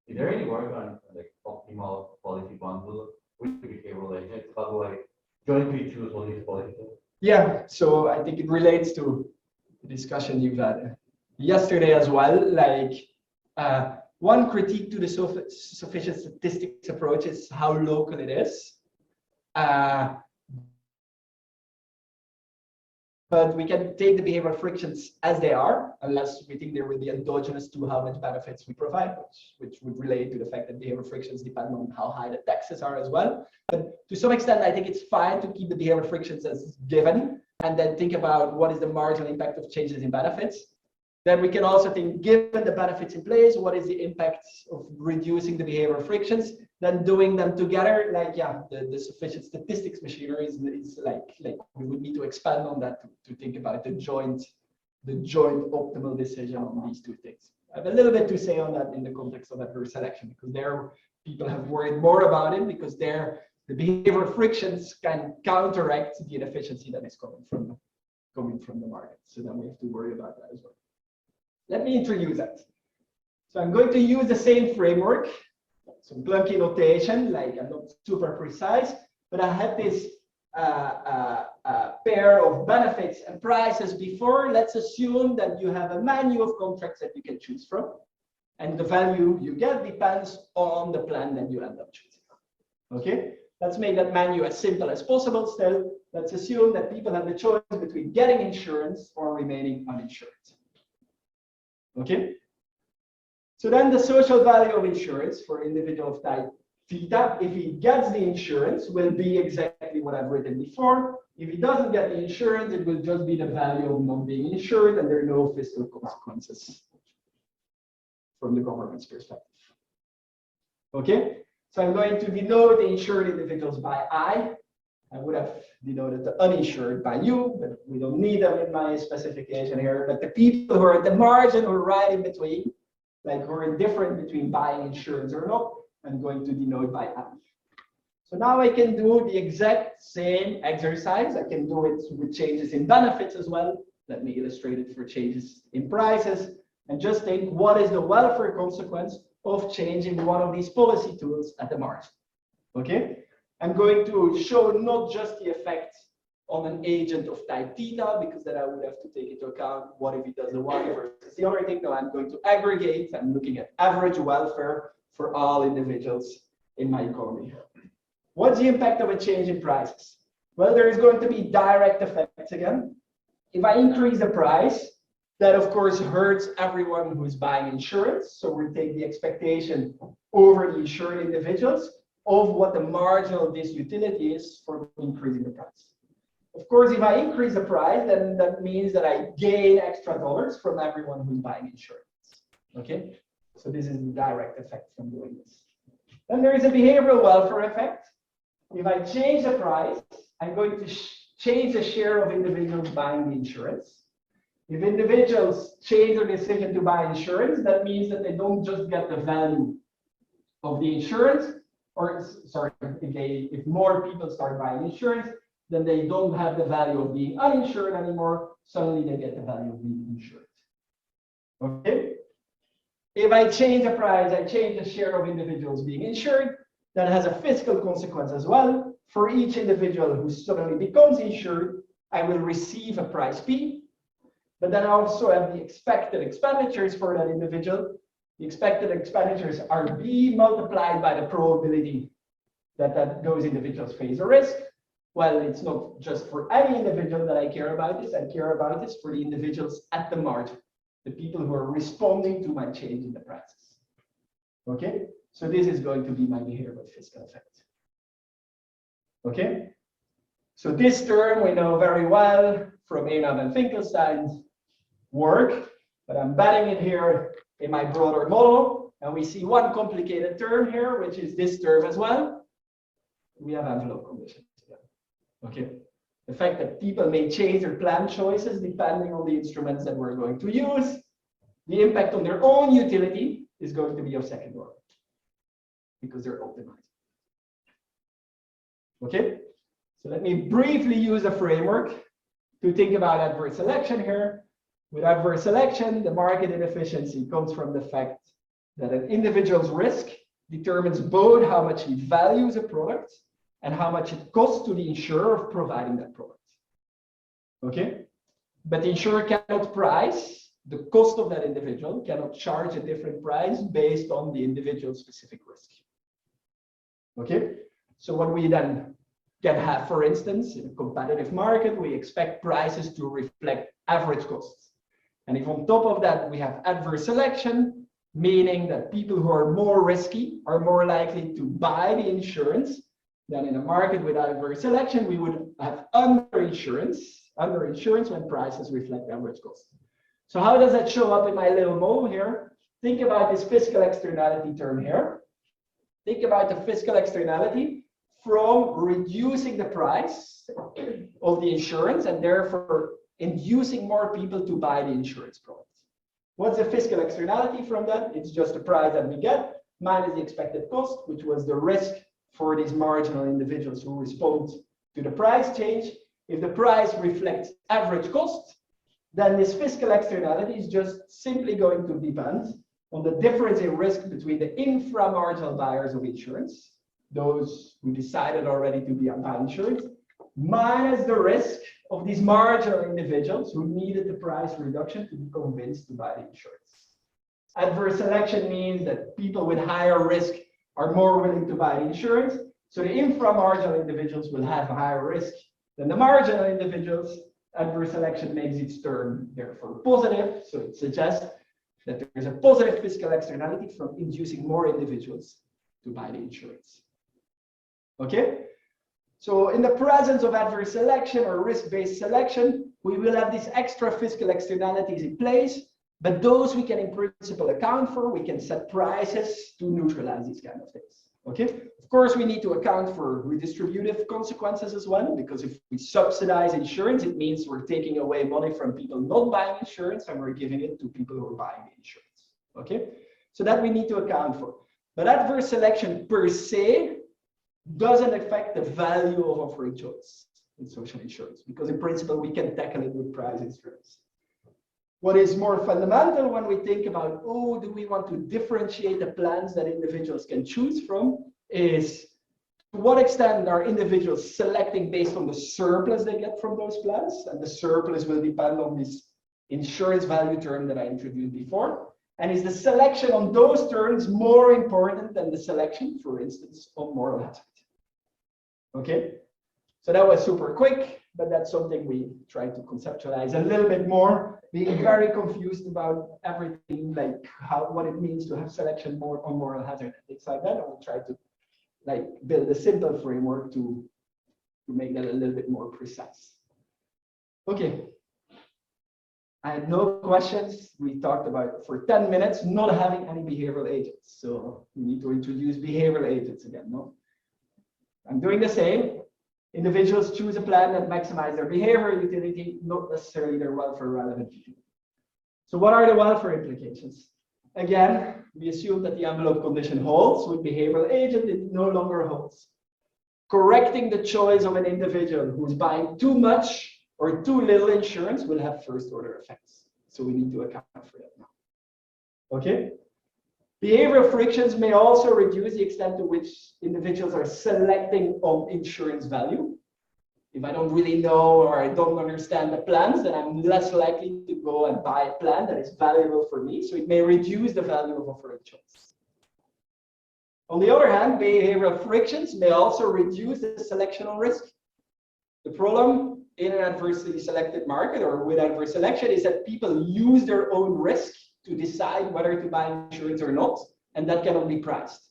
Is there any work on like optimal policy bundle with the behavioral agents? How do I jointly choose all these policies?
Yeah, so I think it relates to the discussion you've had yesterday as well. Like One critique to the sufficient statistics approach is how local it is. But we can take the behavioral frictions as they are, unless we think they will be endogenous to how much benefits we provide, which would relate to the fact that behavioral frictions depend on how high the taxes are as well. But to some extent, I think it's fine to keep the behavioral frictions as given, and then think about what is the marginal impact of changes in benefits. Then we can also think, given the benefits in place, what is the impact of reducing the behavioral frictions? Then doing them together, like the sufficient statistics machinery is like we would need to expand on that to think about the joint optimal decision on these two things. I have a little bit to say on that in the context of adverse selection, because there people have worried more about it, because there the behavioral frictions can counteract the inefficiency that is coming from the market. So then we have to worry about that as well. Let me introduce that. So I'm going to use the same framework, some clunky notation, like I'm not super precise, but I had this pair of benefits and prices before. Let's assume that you have a menu of contracts that you can choose from, and the value you get depends on the plan that you end up choosing. Okay, let's make that menu as simple as possible. Still, let's assume that people have the choice between getting insurance or remaining uninsured. Okay, so then the social value of insurance for individual of type theta, if he gets the insurance, will be exactly what I've written before. If he doesn't get the insurance, it will just be the value of not being insured, and there are no fiscal consequences from the government's perspective. Okay, so I'm going to denote the insured individuals by I. I would have denoted the uninsured by U, but we don't need them in my specification here. But the people who are at the margin, who are right in between, like who are indifferent between buying insurance or not, I'm going to denote by I. So now I can do the exact same exercise. I can do it with changes in benefits as well. Let me illustrate it for changes in prices. And just think, what is the welfare consequence of changing one of these policy tools at the margin? Okay. I'm going to show not just the effect on an agent of type theta, because then I would have to take into account what if he does the one versus the other thing. No, I'm going to aggregate. I'm looking at average welfare for all individuals in my economy. What's the impact of a change in prices? Well, there is going to be direct effects again. If I increase the price, that of course hurts everyone who's buying insurance. So we'll take the expectation over the insured individuals of what the marginal of this utility is for increasing the price. Of course, if I increase the price, then that means that I gain extra dollars from everyone who's buying insurance. Okay, so this is the direct effect from doing this. Then there is a behavioral welfare effect. If I change the price, I'm going to change the share of individuals buying the insurance. If individuals change their decision to buy insurance, that means that they don't just get the value of the insurance, or sorry, if more people start buying insurance, then they don't have the value of being uninsured anymore. Suddenly they get the value of being insured. Okay. If I change the price, I change the share of individuals being insured. That has a fiscal consequence as well. For each individual who suddenly becomes insured, I will receive a price P. But then I also have the expected expenditures for that individual. The expected expenditures are B multiplied by the probability that those individuals face a risk. Well, it's not just for any individual that I care about this. I care about this for the individuals at the margin, the people who are responding to my change in the prices. Okay, so this is going to be my behavioral fiscal effect. Okay, so this term we know very well from Enab and Finkelstein's work, but I'm betting it here in my broader model, and we see one complicated term here, which is this term as well. We have envelope conditions again. Okay, the fact that people may change their plan choices depending on the instruments that we're going to use. The impact on their own utility is going to be of second order because they're optimized. Okay, so let me briefly use a framework to think about adverse selection here. With adverse selection, the market inefficiency comes from the fact that an individual's risk determines both how much he values a product and how much it costs to the insurer of providing that product. Okay, but the insurer cannot price the cost of that individual cannot charge a different price based on the individual specific risk. Okay, so what we then can have, for instance, in a competitive market, we expect prices to reflect average costs. And if on top of that we have adverse selection, meaning that people who are more risky are more likely to buy the insurance, then in a market with adverse selection, we would have underinsurance when prices reflect average costs. So how does that show up in my little mole here? Think about this fiscal externality term here. Think about the fiscal externality from reducing the price of the insurance and therefore inducing more people to buy the insurance product. What's the fiscal externality from that? It's just the price that we get minus the expected cost, which was the risk for these marginal individuals who respond to the price change. If the price reflects average cost, then this fiscal externality is just simply going to depend on the difference in risk between the infra-marginal buyers of insurance, those who decided already to buy insurance, minus the risk of these marginal individuals who needed the price reduction to be convinced to buy the insurance. Adverse selection means that people with higher risk are more willing to buy the insurance. So the infra-marginal individuals will have a higher risk than the marginal individuals. Adverse selection makes its turn therefore positive. So it suggests that there is a positive fiscal externality from inducing more individuals to buy the insurance. Okay? So in the presence of adverse selection or risk-based selection, we will have these extra fiscal externalities in place, but those we can in principle account for. We can set prices to neutralize these kind of things. Okay? Of course, we need to account for redistributive consequences as well, because if we subsidize insurance, it means we're taking away money from people not buying insurance and we're giving it to people who are buying the insurance. Okay? So that we need to account for. But adverse selection per se doesn't affect the value of offering choice in social insurance, because in principle, we can tackle it with price instruments. What is more fundamental when we think about, oh, do we want to differentiate the plans that individuals can choose from, is to what extent are individuals selecting based on the surplus they get from those plans? And the surplus will depend on this insurance value term that I introduced before. And is the selection on those terms more important than the selection, for instance, on moral hazard? Okay, so that was super quick, but that's something we try to conceptualize a little bit more, being very confused about everything, like what it means to have selection more on moral hazard and things like that. And we'll try to build a simple framework to make that a little bit more precise. Okay. I had no questions. We talked about for 10 minutes not having any behavioral agents. So we need to introduce behavioral agents again, no? I'm doing the same. Individuals choose a plan that maximizes their behavior utility, not necessarily their welfare relevancy. So what are the welfare implications? Again, we assume that the envelope condition holds. With behavioral agent, it no longer holds. Correcting the choice of an individual who's buying too much or too little insurance will have first order effects. So we need to account for that now. Okay? Behavioral frictions may also reduce the extent to which individuals are selecting on insurance value. If I don't really know or I don't understand the plans, then I'm less likely to go and buy a plan that is valuable for me. So it may reduce the value of offering choice. On the other hand, behavioral frictions may also reduce the selection on risk. The problem in an adversely selected market or with adverse selection is that people use their own risk to decide whether to buy insurance or not, and that cannot be priced.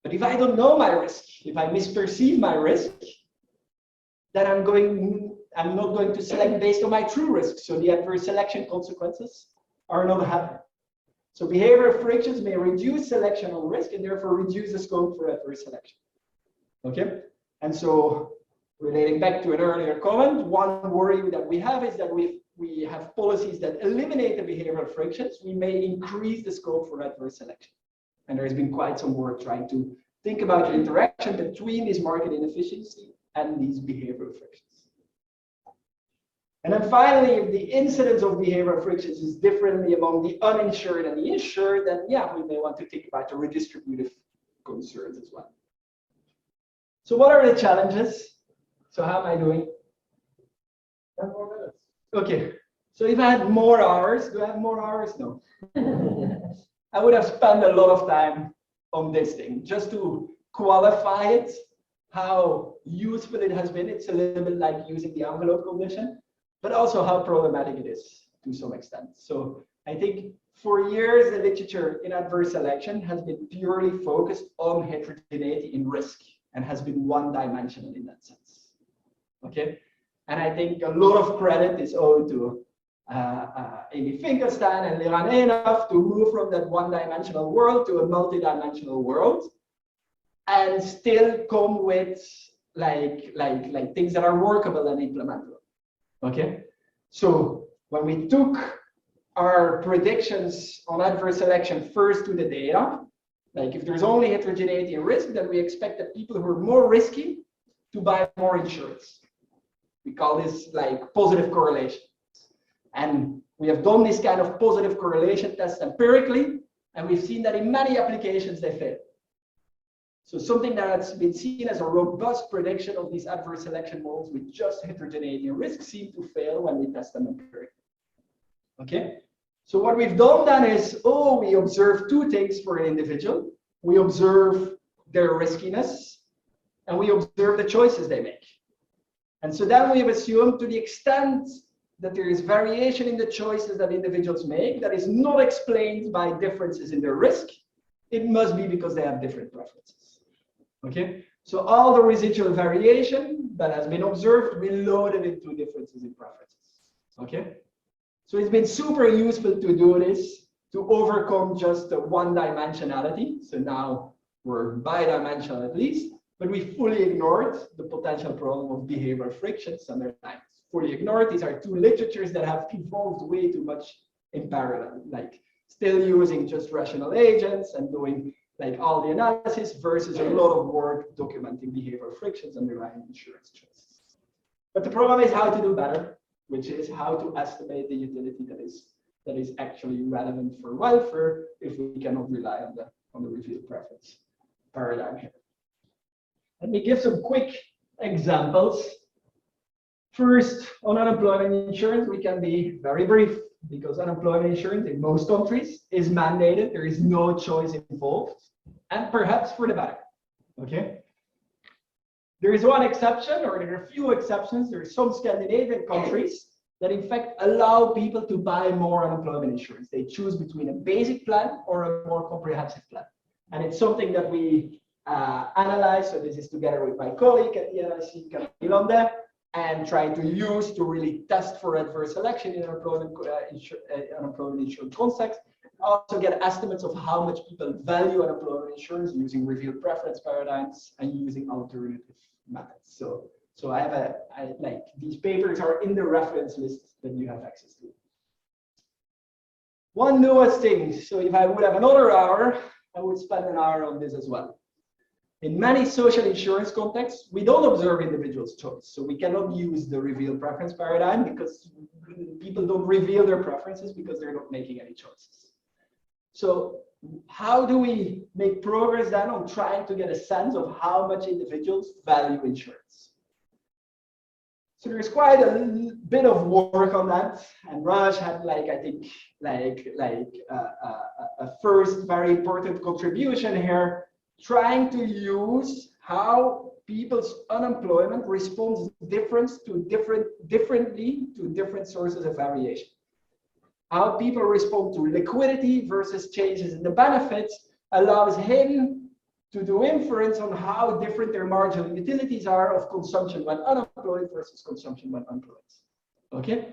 But if I don't know my risk, if I misperceive my risk, then I'm not going to select based on my true risk. So the adverse selection consequences are not happening. So behavioral frictions may reduce selection on risk and therefore reduce the scope for adverse selection. Okay, and so relating back to an earlier comment, one worry that we have is that we have policies that eliminate the behavioral frictions, we may increase the scope for adverse selection. And there has been quite some work trying to think about the interaction between this market inefficiency and these behavioral frictions. And then finally, if the incidence of behavioral frictions is differently among the uninsured and the insured, then yeah, we may want to think about the redistributive concerns as well. So what are the challenges? So how am I doing?
10 more minutes.
Okay, So if I had more hours, do I have more hours? No. I would have spent a lot of time on this thing just to qualify it, how useful it has been. It's a little bit like using the envelope condition, but also how problematic it is to some extent. So I think for years, the literature in adverse selection has been purely focused on heterogeneity in risk and has been one-dimensional in that sense. Okay, and I think a lot of credit is owed to Amy Finkelstein and Liran Einhoff to move from that one-dimensional world to a multi-dimensional world, and still come with like things that are workable and implementable. Okay, so when we took our predictions on adverse selection first to the data, like if there's only heterogeneity in risk, then we expect that people who are more risky to buy more insurance. We call this like positive correlation. And we have done this kind of positive correlation test empirically, and we've seen that in many applications they fail. So something that's been seen as a robust prediction of these adverse selection models with just heterogeneity and risk seem to fail when we test them empirically. Okay, so what we've done then is, we observe two things for an individual. We observe their riskiness, and we observe the choices they make. And so then we have assumed, to the extent that there is variation in the choices that individuals make that is not explained by differences in their risk, it must be because they have different preferences. Okay, so all the residual variation that has been observed, we loaded into differences in preferences. Okay, so it's been super useful to do this to overcome just the one-dimensionality. So now we're bi-dimensional at least, but we fully ignored the potential problem of behavioral frictions underlying. Fully ignored. These are two literatures that have evolved way too much in parallel, like still using just rational agents and doing like all the analysis versus a lot of work documenting behavioral frictions underlying insurance choices. But the problem is how to do better, which is how to estimate the utility that is actually relevant for welfare if we cannot rely on the revealed preference paradigm here. Let me give some quick examples. First, on unemployment insurance, we can be very brief because unemployment insurance in most countries is mandated. There is no choice involved, and perhaps for the better. Okay. There is one exception, or there are a few exceptions. There are some Scandinavian countries that in fact allow people to buy more unemployment insurance. They choose between a basic plan or a more comprehensive plan. And it's something that we analyze. So this is together with my colleague at the NIC, Camille, and trying to use to really test for adverse selection in unemployment insurance context. Also get estimates of how much people value unemployment insurance using revealed preference paradigms and using alternative methods. So I have like these papers are in the reference list that you have access to. One newest thing. So if I would have another hour, I would spend an hour on this as well. In many social insurance contexts, we don't observe individuals' choice. So we cannot use the revealed preference paradigm because people don't reveal their preferences because they're not making any choices. So how do we make progress then on trying to get a sense of how much individuals value insurance? So there's quite a bit of work on that, and Raj had a first very important contribution here, trying to use how people's unemployment responds differently to different sources of variation. How people respond to liquidity versus changes in the benefits allows him to do inference on how different their marginal utilities are of consumption when unemployed versus consumption when employed. Okay,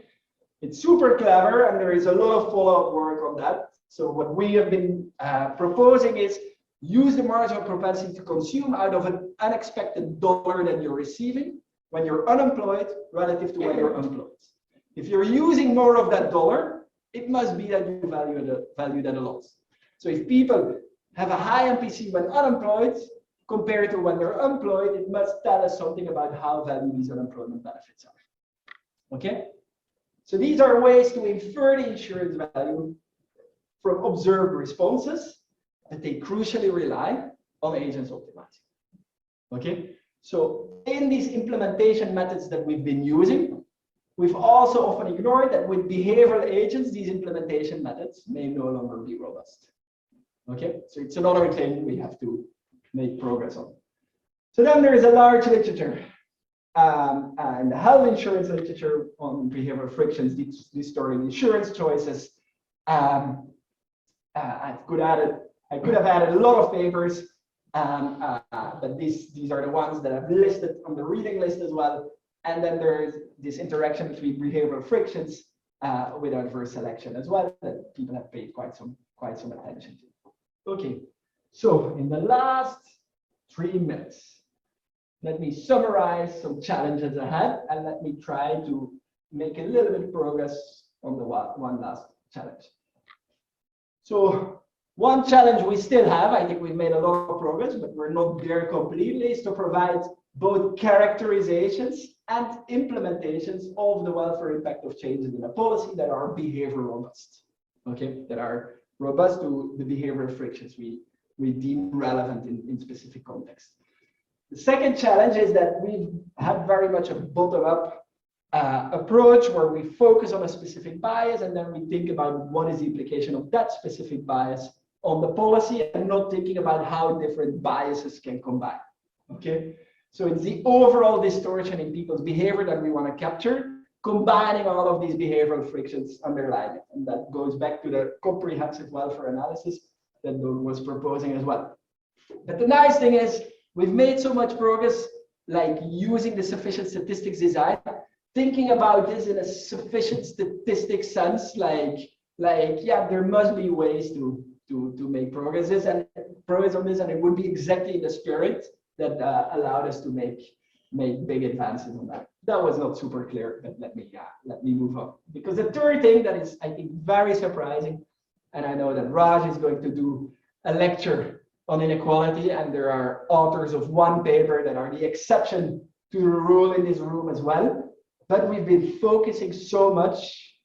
it's super clever, and there is a lot of follow-up work on that. So what we have been proposing is use the marginal propensity to consume out of an unexpected dollar that you're receiving when you're unemployed relative to when you're employed. If you're using more of that dollar, it must be that you value that a lot. So if people have a high MPC when unemployed compared to when they're employed, it must tell us something about how valuable these unemployment benefits are. Okay? So these are ways to infer the insurance value from observed responses, but they crucially rely on agents optimizing. Okay? So in these implementation methods that we've been using, we've also often ignored that with behavioral agents, these implementation methods may no longer be robust. Okay, so it's another thing we have to make progress on. So then there is a large literature and the health insurance literature on behavioral frictions, distorting insurance choices. I could have added a lot of papers, but these are the ones that I've listed on the reading list as well. And then there's this interaction between behavioral frictions with adverse selection as well that people have paid quite some attention to. Okay, so in the last 3 minutes, let me summarize some challenges ahead and let me try to make a little bit of progress on the one last challenge. So one challenge we still have, I think we've made a lot of progress, but we're not there completely, is to provide both characterizations and implementations of the welfare impact of changes in a policy that are behavior robust, okay, that are robust to the behavioral frictions we deem relevant in specific contexts. The second challenge is that we've had very much a bottom-up approach where we focus on a specific bias and then we think about what is the implication of that specific bias on the policy and not thinking about how different biases can combine. Okay, so it's the overall distortion in people's behavior that we want to capture, combining all of these behavioral frictions underlying it. And that goes back to the comprehensive welfare analysis that Doug was proposing as well. But the nice thing is we've made so much progress, like using the sufficient statistics design, thinking about this in a sufficient statistic sense, like yeah, there must be ways to make progress on this, and it would be exactly in the spirit that allowed us to make big advances on that. That was not super clear, but let me move on. Because the third thing that is, I think, very surprising, and I know that Raj is going to do a lecture on inequality, and there are authors of one paper that are the exception to the rule in this room as well. But we've been focusing so much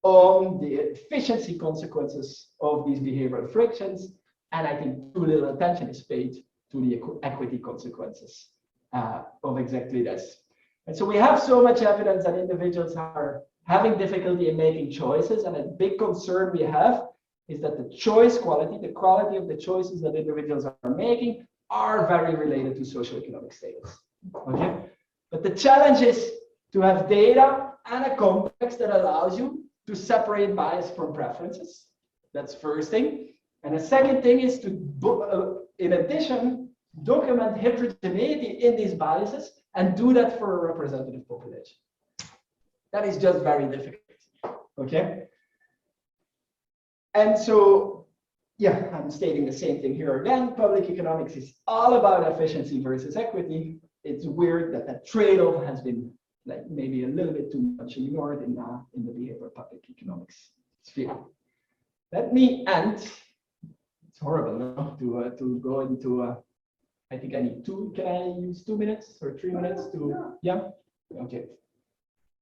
on the efficiency consequences of these behavioral frictions, and I think too little attention is paid to the equity consequences of exactly this. And so we have so much evidence that individuals are having difficulty in making choices, and a big concern we have is that the choice quality, the quality of the choices that individuals are making are very related to socioeconomic status. Okay, but the challenge is to have data and a context that allows you to separate bias from preferences. That's first thing. And the second thing is to, in addition, document heterogeneity in these biases and do that for a representative population. That is just very difficult. Okay. And so, yeah, I'm stating the same thing here again. Public economics is all about efficiency versus equity. It's weird that that trade-off has been like maybe a little bit too much ignored in the behavioral public economics sphere. Let me end. It's horrible no? to go into. I think I need two. Can I use 2 minutes or 3 minutes to? Yeah. Okay.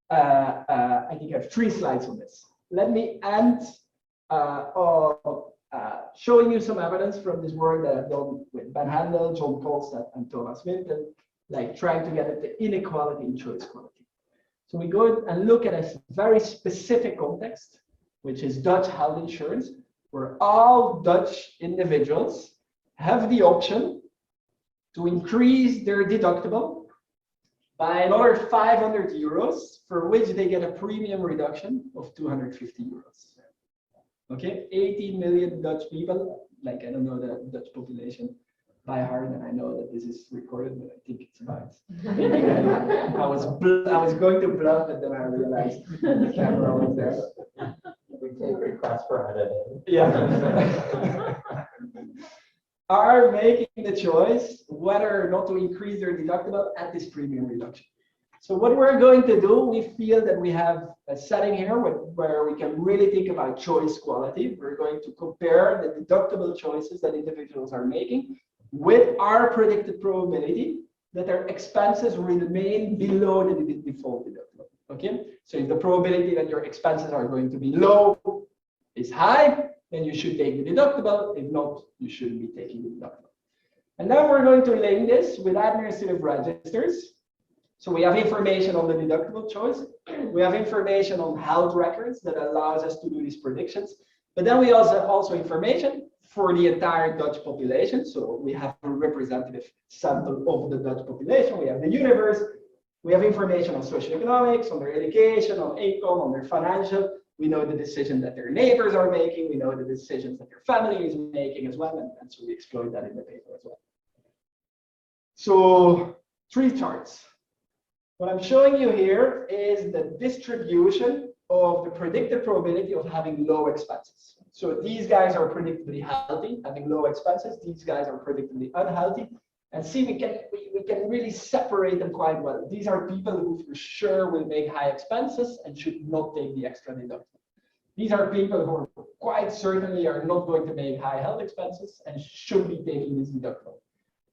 I think I have 3 slides on this. Let me end showing you some evidence from this work that I've done with Bernheim, John Kolstad, and Thomas Winton, like trying to get at the inequality in choice quality. So we go and look at a very specific context, which is Dutch health insurance, where all Dutch individuals have the option to increase their deductible by another 500 euros, for which they get a premium reduction of 250 euros. Okay, 18 million Dutch people, like I don't know the Dutch population by heart, and I know that this is recorded, but I think it's about. I was going to bluff, but then I realized the camera was there.
We take requests for editing.
Yeah. Are making the choice whether or not to increase their deductible at this premium reduction. So what we're going to do, we feel that we have a setting here where we can really think about choice quality. We're going to compare the deductible choices that individuals are making with our predicted probability that their expenses remain below the default deductible. Okay, so if the probability that your expenses are going to be low is high, then you should take the deductible. If not, you shouldn't be taking the deductible. And then we're going to link this with administrative registers So we have information on the deductible choice. We have information on health records that allows us to do these predictions. But then we also have information for the entire Dutch population. So we have a representative sample of the Dutch population. We have the universe. We have information on socioeconomics, on their education, on income, on their financial. We know the decision that their neighbors are making. We know the decisions that their family is making as well. And so we exploit that in the paper as well. So 3 charts. What I'm showing you here is the distribution of the predicted probability of having low expenses. So these guys are predictably healthy, having low expenses. These guys are predictably unhealthy. And see, we can really separate them quite well. These are people who for sure will make high expenses and should not take the extra deductible. These are people who are quite certainly are not going to make high health expenses and should be taking this deductible.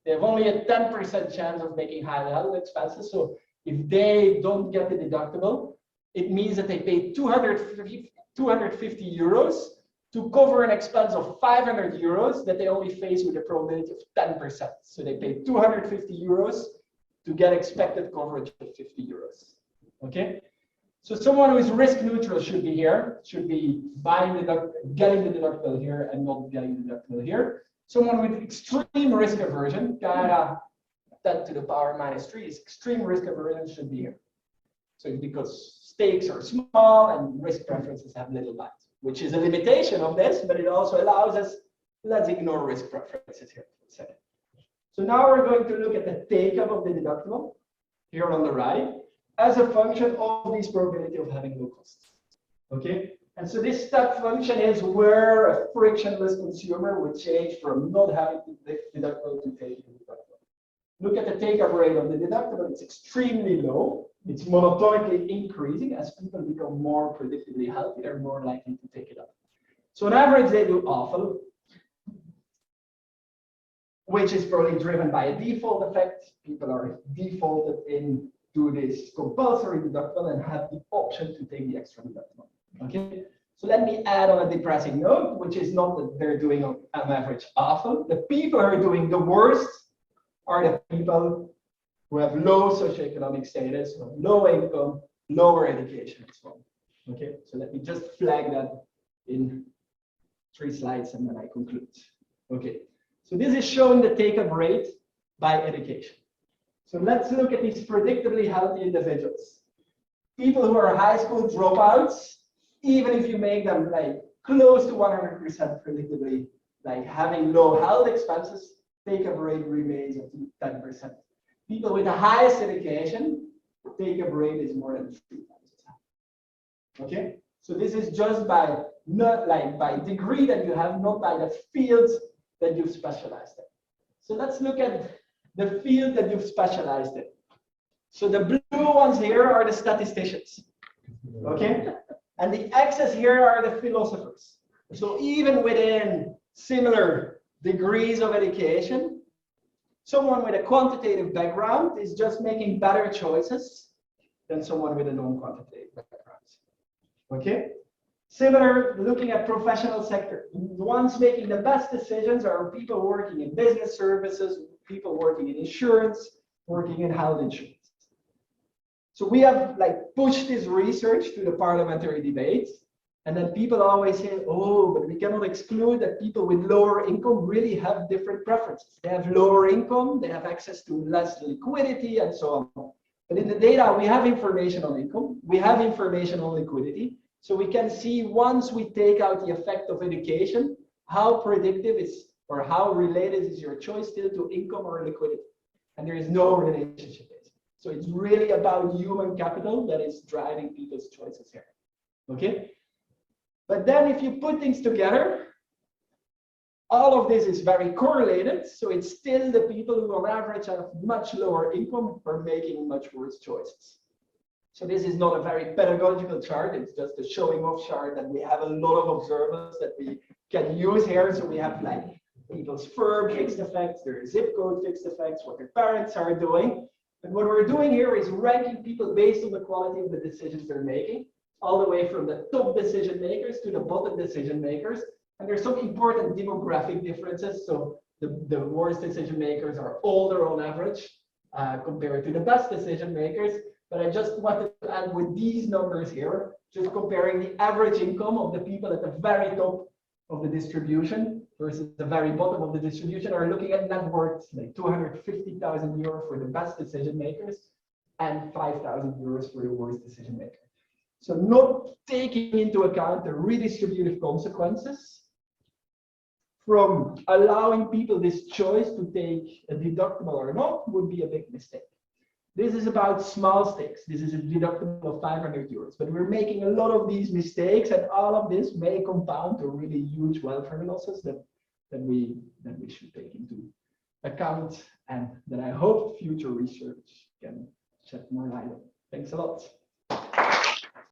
They have only a 10% chance of making high health expenses. So if they don't get the deductible, it means that they pay 250 euros to cover an expense of 500 euros that they only face with a probability of 10%. So they pay 250 euros to get expected coverage of 50 euros. Okay? So someone who is risk neutral should be here, should be getting the deductible here and not getting the deductible here. Someone with extreme risk aversion, 10 to the power minus 3 is extreme risk aversion should be here. So it's because stakes are small and risk preferences have little bias, which is a limitation of this, but it also allows us, let's ignore risk preferences here for a second. So now we're going to look at the take-up of the deductible here on the right as a function of this probability of having low costs. Okay, and so this step function is where a frictionless consumer would change from not having the deductible to taking the deductible. Look at the take-up rate of the deductible, it's extremely low. It's monotonically increasing as people become more predictably healthy, they're more likely to take it up. So on average, they do awful, which is probably driven by a default effect. People are defaulted into this compulsory deductible and have the option to take the extra deductible. Okay, so let me add on a depressing note, which is not that they're doing on average awful. The people who are doing the worst are the people who have low socioeconomic status, low income, lower education, and so on. Okay, so let me just flag that in 3 slides and then I conclude. Okay, so this is showing the take-up rate by education. So let's look at these predictably healthy individuals. People who are high school dropouts, even if you make them like close to 100% predictably, like having low health expenses, take-up rate remains at 10%. People with the highest education, take-up rate is more than 3 times as high. Okay, so this is just by by degree that you have, not by the fields that you've specialized in. So let's look at the field that you've specialized in. So the blue ones here are the statisticians. Okay, and the X's here are the philosophers. So even within similar degrees of education, someone with a quantitative background is just making better choices than someone with a non-quantitative background. Okay? Similar, looking at professional sector. The ones making the best decisions are people working in business services, people working in insurance, working in health insurance. So we have pushed this research to the parliamentary debates. And then people always say, oh, but we cannot exclude that people with lower income really have different preferences. They have lower income, they have access to less liquidity and so on. But in the data, we have information on income, we have information on liquidity. So we can see once we take out the effect of education, how predictive is or how related is your choice still to income or liquidity. And there is no relationship. So it's really about human capital that is driving people's choices here. Okay? But then if you put things together, all of this is very correlated. So it's still the people who on average have much lower income are making much worse choices. So this is not a very pedagogical chart. It's just a showing off chart that we have a lot of observables that we can use here. So we have people's firm fixed effects, their zip code fixed effects, what their parents are doing. And what we're doing here is ranking people based on the quality of the decisions they're making, all the way from the top decision makers to the bottom decision makers. And there's some important demographic differences. So the worst decision makers are older on average, compared to the best decision makers. But I just wanted to add with these numbers here, just comparing the average income of the people at the very top of the distribution versus the very bottom of the distribution, are looking at net worth like 250,000 euros for the best decision makers and 5,000 euros for the worst decision maker. So not taking into account the redistributive consequences from allowing people this choice to take a deductible or not would be a big mistake. This is about small stakes. This is a deductible of 500 euros, but we're making a lot of these mistakes, and all of this may compound to really huge welfare losses that we should take into account, and that I hope future research can shed more light on. Thanks a lot.